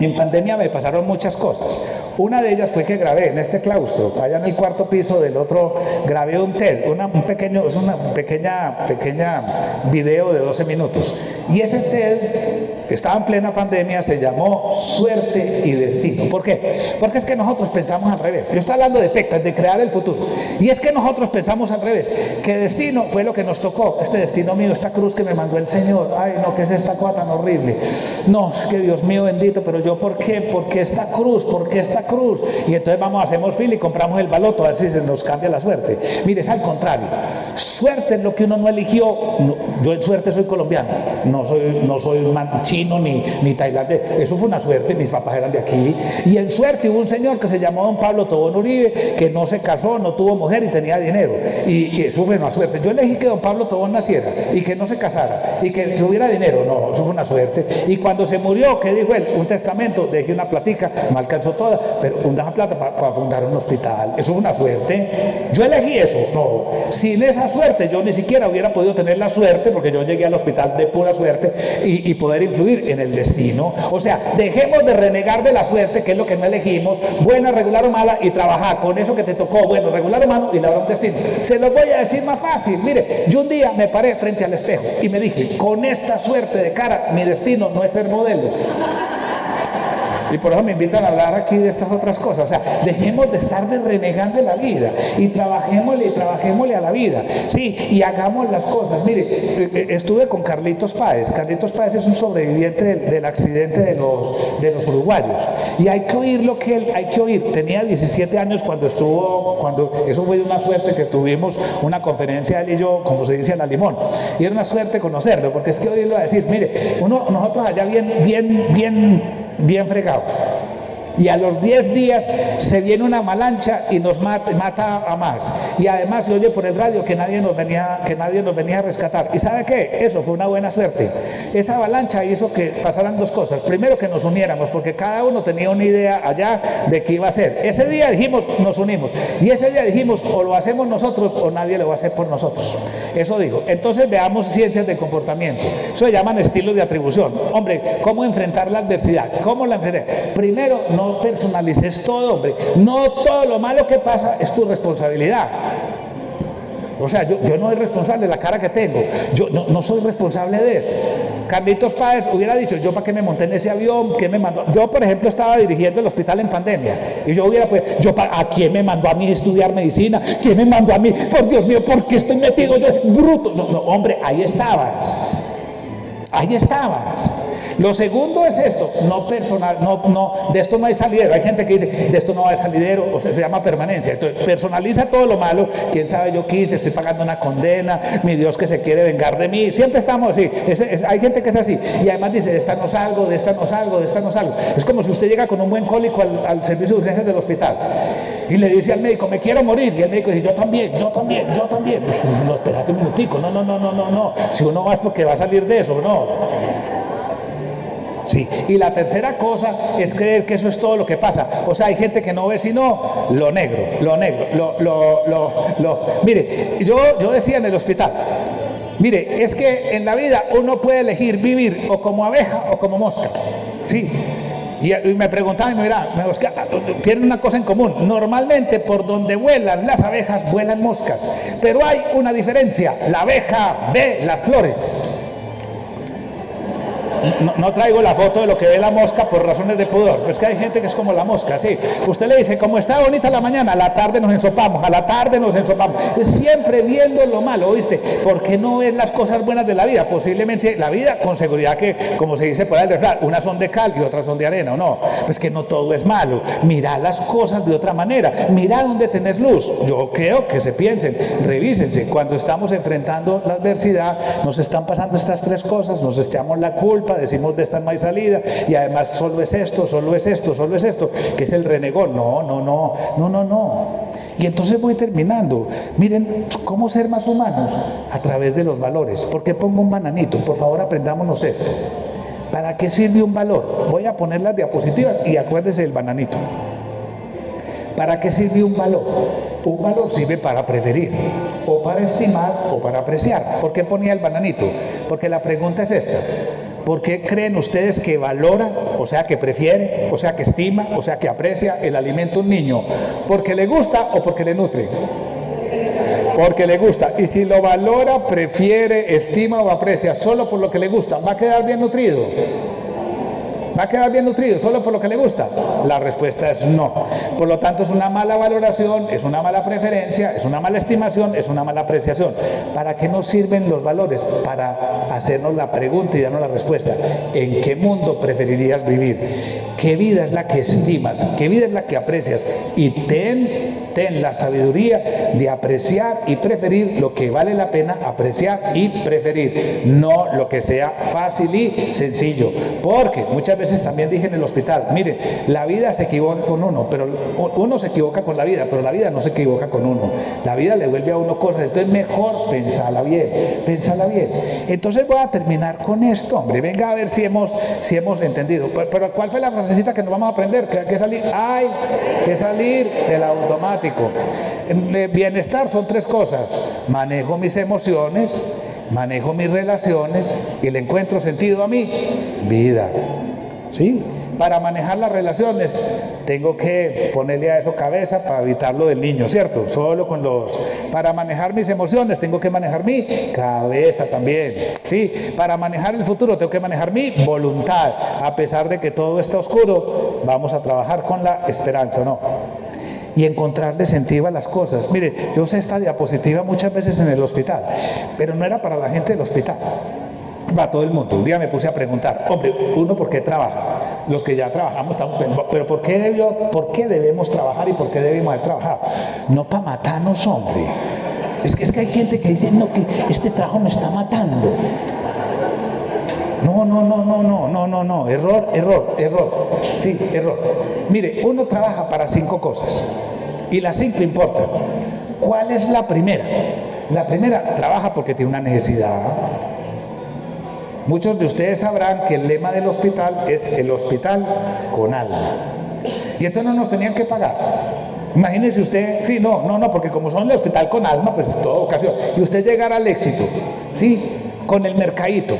en pandemia me pasaron muchas cosas. Una de ellas fue que grabé en este claustro, allá en el cuarto piso del otro, grabé un TED, una pequeña video de 12 minutos. Y ese TED, que estaba en plena pandemia, se llamó Suerte y Destino. ¿Por qué? Porque es que nosotros pensamos al revés. Yo estoy hablando de pectas, de crear el futuro. Y es que nosotros pensamos al revés, que destino fue lo que nos tocó. Este destino mío, esta cruz que me mandó el Señor. Ay, no, ¿qué es esta cosa tan horrible? No, es que Dios mío bendito, pero yo ¿por qué? ¿Por qué esta cruz? ¿Por qué esta cruz? Y entonces hacemos fila y compramos el baloto a ver si se nos cambia la suerte. Mire, es al contrario. Suerte es lo que uno no eligió. No, yo en suerte soy colombiano. No soy chino ni tailandés. Eso fue una suerte, mis papás eran de aquí. Y en suerte hubo un señor que se llamó don Pablo Tobón Uribe, que no se casó, no tuvo mujer y tenía dinero. Y eso fue una suerte. Yo elegí que don Pablo Tobón naciera y que no se casara y que tuviera dinero. No, eso fue una suerte. Y cuando se murió, ¿qué dijo él? Un testamento, dejé una platica, no alcanzó toda, pero una plata para fundar un hospital. Eso fue una suerte. Yo elegí eso. No, sin esa suerte yo ni siquiera hubiera podido tener la suerte, porque yo llegué al hospital de pura suerte y poder influir en el destino. O sea, dejemos de renegar de la suerte, que es lo que no elegimos, buena, regular o mala, y trabajar con eso que te tocó, bueno, regular o malo, y lograr un destino. Se los voy a decir más fácil. Mire, yo un día me paré frente al espejo y me dije, con esta suerte de cara, mi destino no es ser modelo. Y por eso me invitan a hablar aquí de estas otras cosas. O sea, dejemos de estar renegando de la vida y trabajémosle a la vida. Sí, y hagamos las cosas. Mire, estuve con Carlitos Páez. Carlitos Páez es un sobreviviente del accidente de los uruguayos. Y hay que oír lo que hay que oír. Tenía 17 años cuando eso fue una suerte que tuvimos una conferencia él y yo, como se dice, a la limón. Y era una suerte conocerlo, porque es que oírlo a decir, mire, nosotros allá bien fregados. Y a los 10 días se viene una avalancha y nos mata a más. Y además se oye por el radio que nadie nos venía a rescatar. ¿Y sabe qué? Eso fue una buena suerte. Esa avalancha hizo que pasaran dos cosas. Primero, que nos uniéramos, porque cada uno tenía una idea allá de qué iba a hacer. Ese día dijimos, nos unimos. Y ese día dijimos, o lo hacemos nosotros o nadie lo va a hacer por nosotros. Eso digo. Entonces veamos ciencias de comportamiento. Eso se llaman estilos de atribución. Hombre, ¿cómo enfrentar la adversidad? ¿Cómo la enfrenté? Primero, no personalices todo, hombre. No todo lo malo que pasa es tu responsabilidad. O sea, yo no soy responsable de la cara que tengo. Yo no soy responsable de eso. Carlitos Páez hubiera dicho, ¿yo para qué me monté en ese avión? ¿Quién me mandó? Yo, por ejemplo, estaba dirigiendo el hospital en pandemia. Y yo hubiera, pues, ¿a quién me mandó a mí a estudiar medicina? ¿Quién me mandó a mí? Por Dios mío, ¿por qué estoy metido yo? Bruto. No, hombre, ahí estabas. Ahí estabas. Lo segundo es esto, no personal, de esto no hay salidero. Hay gente que dice, de esto no va a salidero, o sea, se llama permanencia. Entonces, personaliza todo lo malo. Quién sabe, yo quise, estoy pagando una condena, mi Dios que se quiere vengar de mí. Siempre estamos así. Hay gente que es así. Y además dice, de esta no salgo, de esta no salgo, de esta no salgo. Es como si usted llega con un buen cólico al servicio de urgencias del hospital y le dice al médico, me quiero morir. Y el médico dice, yo también. Pues, no, espérate un minutico. No. Si uno va es porque va a salir de eso, no. Sí, y la tercera cosa es creer que eso es todo lo que pasa. O sea, hay gente que no ve sino lo negro. Mire, yo decía en el hospital, mire, es que en la vida uno puede elegir vivir o como abeja o como mosca. Sí. Y me preguntaban, mira, tienen una cosa en común. Normalmente por donde vuelan las abejas vuelan moscas. Pero hay una diferencia. La abeja ve las flores. No traigo la foto de lo que ve la mosca por razones de pudor, pero es que hay gente que es como la mosca, sí. Usted le dice, como está bonita la mañana, a la tarde nos ensopamos, siempre viendo lo malo, ¿oíste? ¿Por qué no ves las cosas buenas de la vida? Posiblemente la vida, con seguridad que, como se dice por ahí el refrán, unas son de cal y otras son de arena, ¿o no? Pues que no todo es malo, mira las cosas de otra manera, mira dónde tenés luz. Yo creo que se piensen, revísense, cuando estamos enfrentando la adversidad, nos están pasando estas tres cosas, nos echamos la culpa, decimos de esta no hay salida y además solo es esto, que es el renegón. No. Y entonces voy terminando. Miren, ¿cómo ser más humanos? A través de los valores. ¿Por qué pongo un bananito? Por favor, aprendámonos esto. ¿Para qué sirve un valor? Voy a poner las diapositivas y acuérdese del bananito. ¿Para qué sirve un valor? Un valor sirve para preferir, o para estimar, o para apreciar. ¿Por qué ponía el bananito? Porque la pregunta es esta. ¿Por qué creen ustedes que valora, o sea que prefiere, o sea que estima, o sea que aprecia el alimento a un niño? ¿Porque le gusta o porque le nutre? Porque le gusta. Y si lo valora, prefiere, estima o aprecia solo por lo que le gusta, ¿va a quedar bien nutrido? ¿Va a quedar bien nutrido solo por lo que le gusta? La respuesta es no. Por lo tanto, es una mala valoración, es una mala preferencia, es una mala estimación, es una mala apreciación. ¿Para qué nos sirven los valores? Para hacernos la pregunta y darnos la respuesta. ¿En qué mundo preferirías vivir? ¿Qué vida es la que estimas? ¿Qué vida es la que aprecias? Y ten la sabiduría de apreciar y preferir lo que vale la pena apreciar y preferir, no lo que sea fácil y sencillo. Porque muchas veces también dije en el hospital, miren, la vida se equivoca con uno, pero uno se equivoca con la vida, pero la vida no se equivoca con uno. La vida le vuelve a uno cosas, entonces mejor pensarla bien. Entonces voy a terminar con esto, hombre, venga a ver si hemos entendido. Pero ¿cuál fue la frasecita que nos vamos a aprender? Que hay que salir del automático. Bienestar son tres cosas: manejo mis emociones, manejo mis relaciones y le encuentro sentido a mi vida. ¿Sí? Para manejar las relaciones tengo que ponerle a eso cabeza para evitar lo del niño, ¿cierto? Para manejar mis emociones tengo que manejar mi cabeza también, ¿sí? Para manejar el futuro tengo que manejar mi voluntad. A pesar de que todo está oscuro, vamos a trabajar con la esperanza, ¿no? Y encontrarle sentido a las cosas. Mire, yo usé esta diapositiva muchas veces en el hospital, pero no era para la gente del hospital, para todo el mundo. Un día me puse a preguntar, hombre, uno, ¿por qué trabaja? Los que ya trabajamos estamos, pero ¿por qué debemos trabajar y por qué debemos haber trabajado? No para matarnos, hombre. Es que hay gente que dice, no, que este trabajo me está matando. No, error. Sí, error. Mire, uno trabaja para 5 cosas y las 5 importan. ¿Cuál es la primera? La primera, trabaja porque tiene una necesidad. Muchos de ustedes sabrán que el lema del hospital es el hospital con alma. Y entonces no nos tenían que pagar. Imagínese usted, sí, no, porque como son el hospital con alma, pues es toda ocasión. Y usted llegar al éxito, ¿sí? Con el mercadito,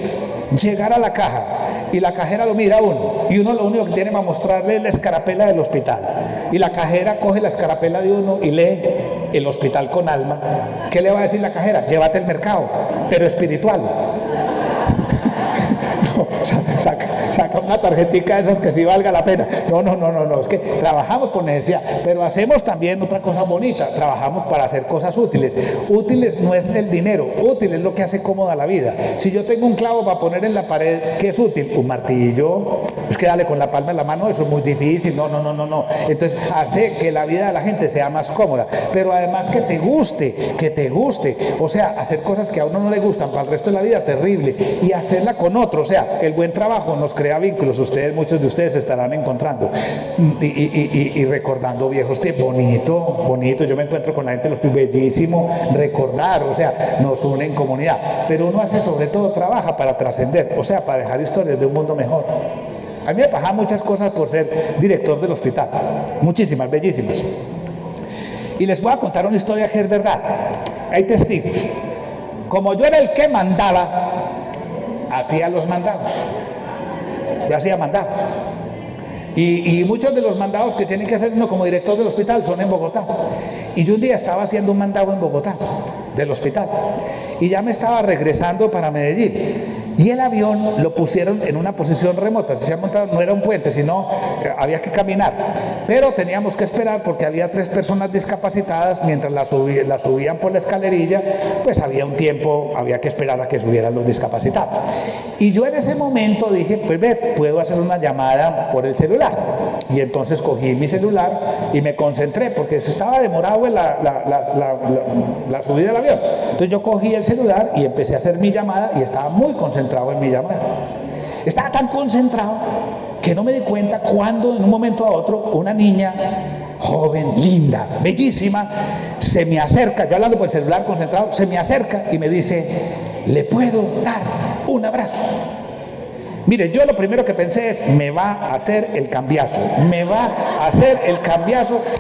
llegar a la caja y la cajera lo mira a uno y uno lo único que tiene para mostrarle es la escarapela del hospital y la cajera coge la escarapela de uno y lee el hospital con alma. ¿Qué le va a decir la cajera? Llévate el mercado, pero espiritual. Saca una tarjetica de esas que sí valga la pena. No, es que trabajamos por necesidad, pero hacemos también otra cosa bonita, trabajamos para hacer cosas útiles. Útiles no es el dinero, útil es lo que hace cómoda la vida. Si yo tengo un clavo para poner en la pared, ¿qué es útil? Un martillo. Es que dale con la palma de la mano, eso es muy difícil. No. Entonces hace que la vida de la gente sea más cómoda, pero además que te guste, o sea, hacer cosas que a uno no le gustan para el resto de la vida, terrible, y hacerla con otro. O sea, el buen trabajo nos crea vínculos. Muchos de ustedes se estarán encontrando y recordando viejos tiempos. Bonito. Yo me encuentro con la gente, los bellísimo recordar, o sea, nos une en comunidad. Pero uno hace, sobre todo, trabaja para trascender, o sea, para dejar historias de un mundo mejor. A mí me pasan muchas cosas por ser director del hospital, muchísimas, bellísimas. Y les voy a contar una historia que es verdad. Hay testigos. Como yo era el que mandaba, hacía los mandados. Yo hacía mandados. Y muchos de los mandados que tienen que hacer uno como director del hospital son en Bogotá. Y yo un día estaba haciendo un mandado en Bogotá, del hospital. Y ya me estaba regresando para Medellín. Y el avión lo pusieron en una posición remota. Se ha montado, no era un puente, sino había que caminar. Pero teníamos que esperar porque había 3 personas discapacitadas. Mientras la subían por la escalerilla, pues había un tiempo, había que esperar a que subieran los discapacitados. Y yo en ese momento dije, pues ve, puedo hacer una llamada por el celular. Y entonces cogí mi celular y me concentré porque se estaba demorado en la subida del avión. Entonces yo cogí el celular y empecé a hacer mi llamada y estaba muy concentrado en mi llamada. Estaba tan concentrado que no me di cuenta cuando en un momento a otro una niña joven, linda, bellísima, se me acerca, yo hablando por el celular concentrado, se me acerca y me dice, ¿le puedo dar un abrazo? Mire, yo lo primero que pensé es, me va a hacer el cambiazo,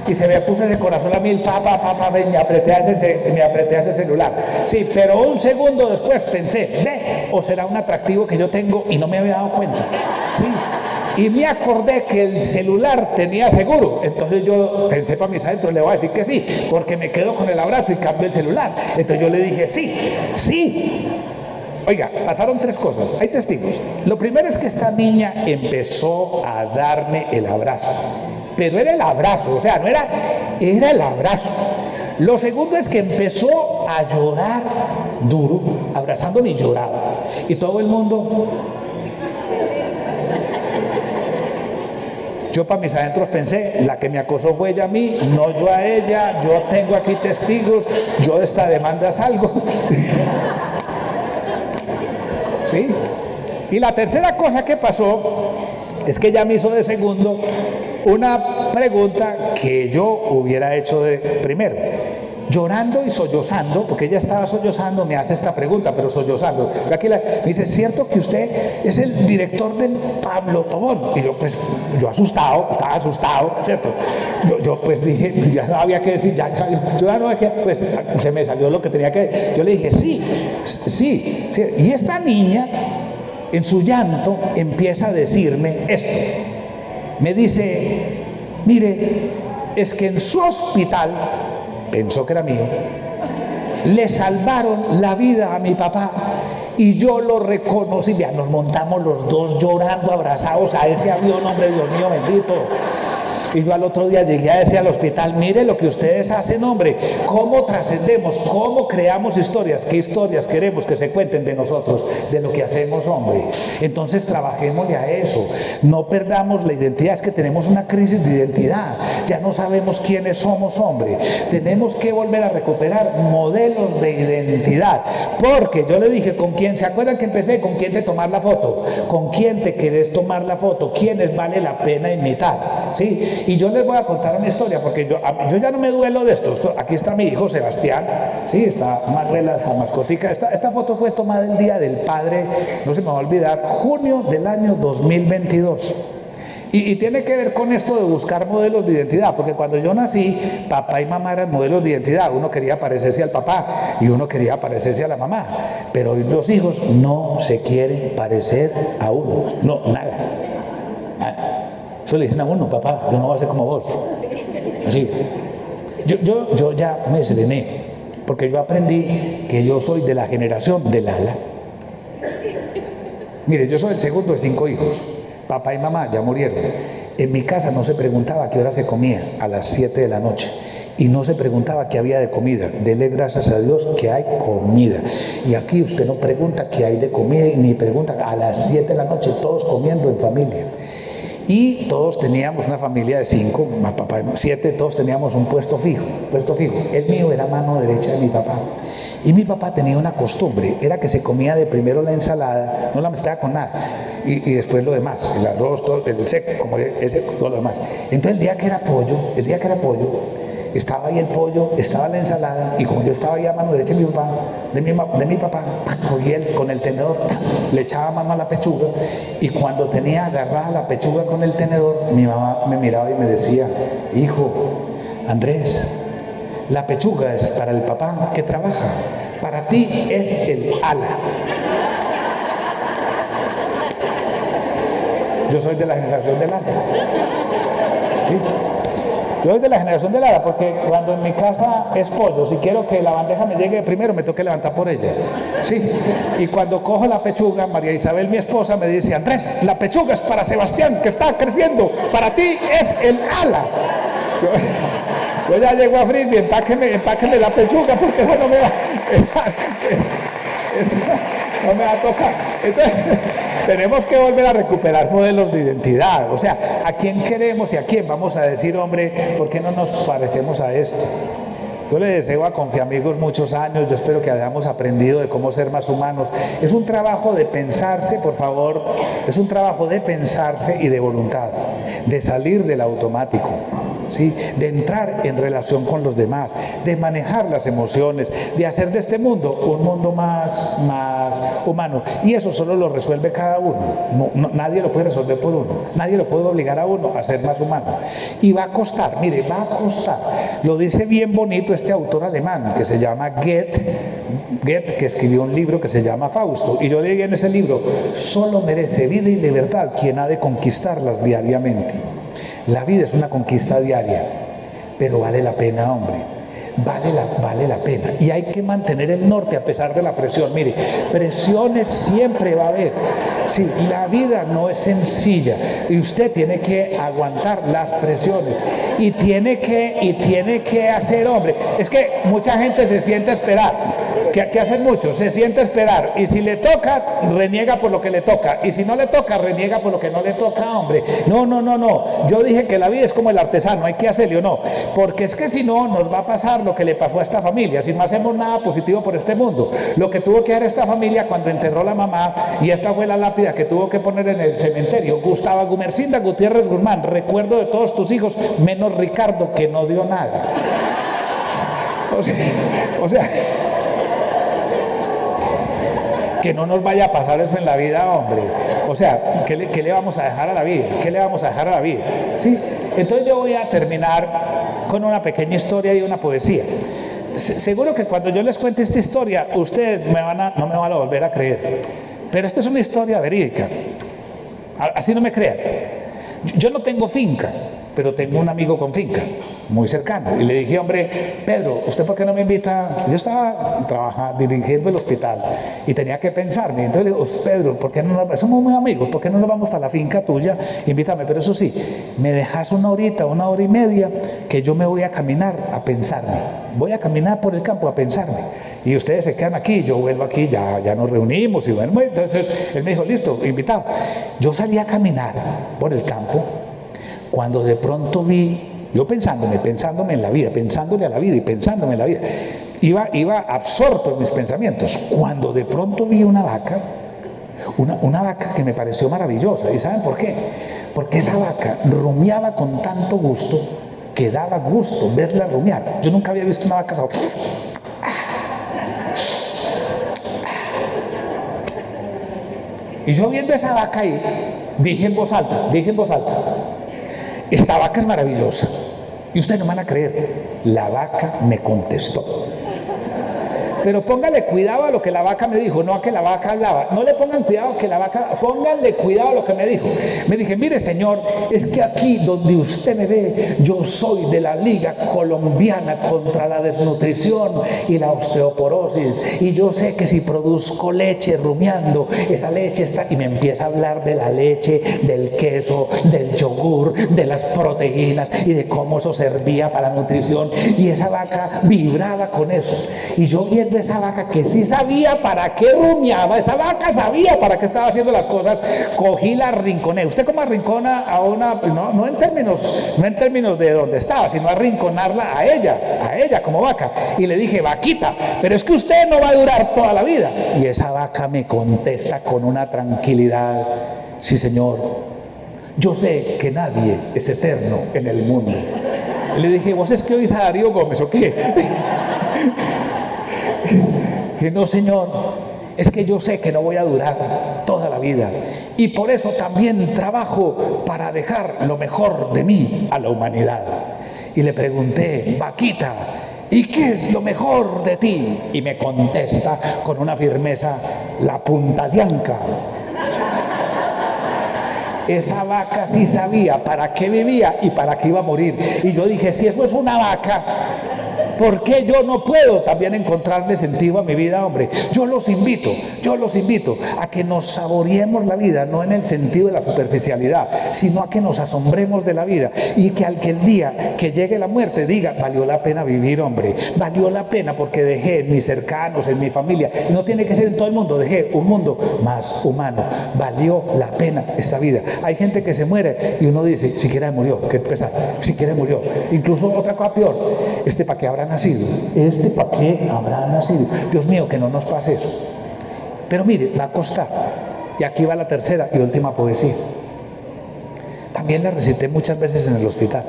y se me puso ese corazón a mil, me apreté a ese celular. Sí, pero un segundo después pensé, o será un atractivo que yo tengo y no me había dado cuenta. Sí. Y me acordé que el celular tenía seguro. Entonces yo pensé para mis adentros, le voy a decir que sí, porque me quedo con el abrazo y cambio el celular. Entonces yo le dije, sí. Oiga, pasaron 3 cosas, hay testigos. Lo primero es que esta niña empezó a darme el abrazo, pero era el abrazo, o sea, era el abrazo. Lo segundo es que empezó a llorar duro, abrazándome y lloraba. Y todo el mundo... Yo para mis adentros pensé, la que me acosó fue ella a mí, no yo a ella, yo tengo aquí testigos, yo de esta demanda salgo. ¿Sí? Y la tercera cosa que pasó es que ella me hizo de segundo una pregunta que yo hubiera hecho de primero. Llorando y sollozando, porque ella estaba sollozando, me hace esta pregunta, pero sollozando. Aquí me dice, ¿cierto que usted es el director del Pablo Tobón? Y yo, pues, estaba asustado, ¿cierto? Yo pues dije, ya no había que decir, yo ya no había que, pues, se me salió lo que tenía que. Yo le dije, sí. Y esta niña, en su llanto, empieza a decirme esto. Me dice, mire, es que en su hospital, pensó que era mío, le salvaron la vida a mi papá y yo lo reconocí. Ya nos montamos los dos llorando, abrazados a ese avión, hombre, Dios mío bendito. Y yo al otro día llegué a decir al hospital, mire lo que ustedes hacen, hombre, cómo trascendemos, cómo creamos historias, qué historias queremos que se cuenten de nosotros, de lo que hacemos, hombre. Entonces trabajémosle a eso, no perdamos la identidad, es que tenemos una crisis de identidad, ya no sabemos quiénes somos, hombre. Tenemos que volver a recuperar modelos de identidad, porque yo le dije, ¿con quién? ¿Se acuerdan que empecé? ¿Con quién te tomar la foto? ¿Con quién te querés tomar la foto? ¿Quiénes vale la pena imitar? ¿Sí? Y yo les voy a contar una historia, porque yo ya no me duelo de esto. Aquí está mi hijo Sebastián, ¿sí? Está Marrela, la mascotica. Esta foto fue tomada el Día del Padre, no se me va a olvidar, junio del año 2022. Y tiene que ver con esto de buscar modelos de identidad, porque cuando yo nací, papá y mamá eran modelos de identidad. Uno quería parecerse al papá y uno quería parecerse a la mamá, pero los hijos no se quieren parecer a uno, no, nada. Eso le dicen a uno, papá, yo no voy a ser como vos. Así. Yo ya me serené, porque yo aprendí que yo soy de la generación del ala. Mire, yo soy el segundo de 5 hijos. Papá y mamá ya murieron. En mi casa no se preguntaba a qué hora se comía, a las 7 de la noche. Y no se preguntaba qué había de comida. Dele gracias a Dios que hay comida. Y aquí usted no pregunta qué hay de comida y ni pregunta a las 7 de la noche, todos comiendo en familia. Y todos teníamos una familia de 5, más papá, 7, todos teníamos un puesto fijo. El mío era mano derecha de mi papá. Y mi papá tenía una costumbre, era que se comía de primero la ensalada, no la mezclaba con nada, y después lo demás, el arroz, todo, el seco, como el seco, todo lo demás. Entonces el día que era pollo, estaba ahí el pollo, estaba la ensalada, y como yo estaba ahí a mano derecha de mi papá, cogí él con el tenedor, le echaba mano a la pechuga, y cuando tenía agarrada la pechuga con el tenedor, mi mamá me miraba y me decía, hijo, Andrés, la pechuga es para el papá que trabaja, para ti es el ala. Yo soy de la generación del ala. ¿Sí? Yo soy de la generación del ala, porque cuando en mi casa es pollo, si quiero que la bandeja me llegue primero, me toca levantar por ella. Sí. Y cuando cojo la pechuga, María Isabel, mi esposa, me dice, Andrés, la pechuga es para Sebastián, que está creciendo, para ti es el ala. Yo ya llego a Frisby, empáqueme la pechuga, porque esa no me va, no me va a tocar. Entonces, tenemos que volver a recuperar modelos de identidad. O sea, ¿a quién queremos y a quién vamos a decir, hombre, por qué no nos parecemos a esto? Yo le deseo a Confiamigos muchos años, yo espero que hayamos aprendido de cómo ser más humanos. Es un trabajo de pensarse, por favor, es un trabajo de pensarse y de voluntad, de salir del automático. ¿Sí? De entrar en relación con los demás, de manejar las emociones, de hacer de este mundo un mundo más humano. Y eso solo lo resuelve cada uno. Nadie lo puede resolver por uno. Nadie lo puede obligar a uno a ser más humano. Y va a costar, mire, va a costar. Lo dice bien bonito este autor alemán que se llama Goethe, que escribió un libro que se llama Fausto. Y yo leí en ese libro, solo merece vida y libertad quien ha de conquistarlas diariamente. La vida es una conquista diaria, pero vale la pena, hombre, vale la pena. Y hay que mantener el norte a pesar de la presión. Mire, presiones siempre va a haber. Sí, la vida no es sencilla y usted tiene que aguantar las presiones y tiene que hacer, hombre. Es que mucha gente se siente a esperar. ¿Qué hacen muchos? Se siente a esperar, y si le toca, reniega por lo que le toca, y si no le toca, reniega por lo que no le toca, hombre. No. Yo dije que la vida es como el artesano, hay que hacerle o no, porque es que si no, nos va a pasar lo que le pasó a esta familia, si no hacemos nada positivo por este mundo. Lo que tuvo que hacer esta familia cuando enterró la mamá, y esta fue la lápida que tuvo que poner en el cementerio: Gustavo Gumercinda Gutiérrez Guzmán, recuerdo de todos tus hijos, menos Ricardo, que no dio nada. O sea, que no nos vaya a pasar eso en la vida, hombre. O sea, ¿qué le vamos a dejar a la vida? ¿Qué le vamos a dejar a la vida? ¿Sí? Entonces yo voy a terminar con una pequeña historia y una poesía. Seguro que cuando yo les cuente esta historia, ustedes no me van a volver a creer. Pero esta es una historia verídica. Así no me crean. Yo no tengo finca, pero tengo un amigo con finca. muy cercano. Y le dije, hombre, Pedro, ¿usted por qué no me invita? Yo estaba dirigiendo el hospital y tenía que pensarme. Entonces le digo, Pedro, ¿por qué no somos muy amigos? ¿Por qué no nos vamos para la finca tuya? Invítame. Pero eso sí, me dejas una horita, 1 hora y media, que yo me voy a caminar a pensarme. Voy a caminar por el campo a pensarme. Y ustedes se quedan aquí, yo vuelvo aquí, ya nos reunimos. Y bueno, entonces él me dijo, listo, invitado. Yo salí a caminar por el campo cuando de pronto vi, yo pensándome en la vida, pensándole a la vida y pensándome en la vida, iba absorto en mis pensamientos, cuando de pronto vi una vaca, una vaca que me pareció maravillosa. ¿Y saben por qué? Porque esa vaca rumiaba con tanto gusto que daba gusto verla rumiar. Yo nunca había visto una vaca así. Y yo viendo esa vaca ahí, dije en voz alta, esta vaca es maravillosa. Y ustedes no van a creer, la vaca me contestó. Pero póngale cuidado a lo que la vaca me dijo, no a que la vaca hablaba. No le pongan cuidado a que la vaca, pónganle cuidado a lo que me dijo. Me dije, mire señor, es que aquí donde usted me ve, yo soy de la Liga Colombiana contra la Desnutrición y la Osteoporosis. Y yo sé que si produzco leche rumiando, esa leche está... Y me empieza a hablar de la leche, del queso, del yogur, de las proteínas y de cómo eso servía para la nutrición. Y esa vaca vibraba con eso. Y yo viendo esa vaca que sí sabía para qué rumiaba, esa vaca sabía para qué estaba haciendo las cosas, cogí la arrinconé. Usted como arrincona a una, no en términos de donde estaba, sino arrinconarla a ella como vaca. Y le dije, vaquita, pero es que usted no va a durar toda la vida. Y esa vaca me contesta con una tranquilidad, sí señor, yo sé que nadie es eterno en el mundo. Y le dije, ¿vos es que oís a Darío Gómez o qué? Que no señor, es que yo sé que no voy a durar toda la vida y por eso también trabajo para dejar lo mejor de mí a la humanidad. Y le pregunté, vaquita, ¿y qué es lo mejor de ti? Y me contesta con una firmeza, la punta de anca. Esa vaca sí sabía para qué vivía y para qué iba a morir. Y yo dije, si eso es una vaca, ¿por qué yo no puedo también encontrarle sentido a mi vida, hombre? Yo los invito a que nos saboreemos la vida, no en el sentido de la superficialidad, sino a que nos asombremos de la vida y que el día que llegue la muerte diga, valió la pena vivir, hombre, valió la pena porque dejé en mis cercanos, en mi familia, no tiene que ser en todo el mundo, dejé un mundo más humano, valió la pena esta vida. Hay gente que se muere y uno dice, siquiera murió, qué pesar, siquiera murió. Incluso otra cosa peor, ¿para qué habrá nacido? ¿Para qué habrá nacido? Dios mío, que no nos pase eso. Pero mire, va a costar. Y aquí va la tercera y última poesía. También la recité muchas veces en el hospital.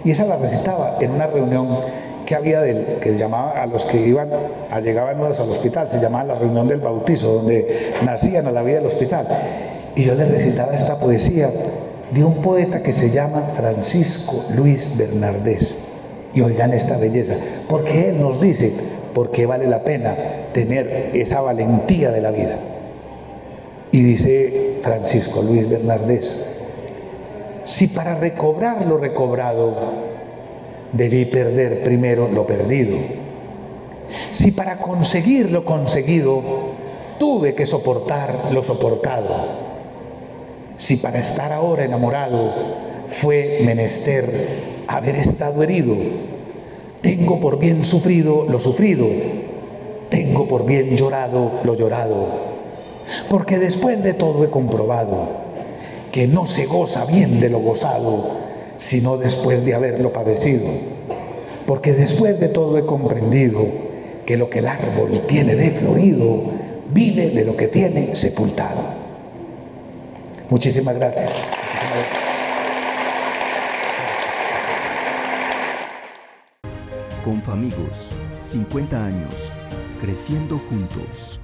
Y esa la recitaba en una reunión que había que llamaba a los que llegaban nuevos al hospital, se llamaba la reunión del bautizo, donde nacían a la vida del hospital. Y yo le recitaba esta poesía de un poeta que se llama Francisco Luis Bernardés. Y oigan esta belleza, porque él nos dice por qué vale la pena tener esa valentía de la vida. Y dice Francisco Luis Bernardés, si para recobrar lo recobrado debí perder primero lo perdido, si para conseguir lo conseguido tuve que soportar lo soportado, si para estar ahora enamorado fue menester haber estado herido, tengo por bien sufrido lo sufrido, tengo por bien llorado lo llorado, porque después de todo he comprobado que no se goza bien de lo gozado, sino después de haberlo padecido, porque después de todo he comprendido que lo que el árbol tiene de florido vive de lo que tiene sepultado. Muchísimas gracias. Confamigos, 50 años, creciendo juntos.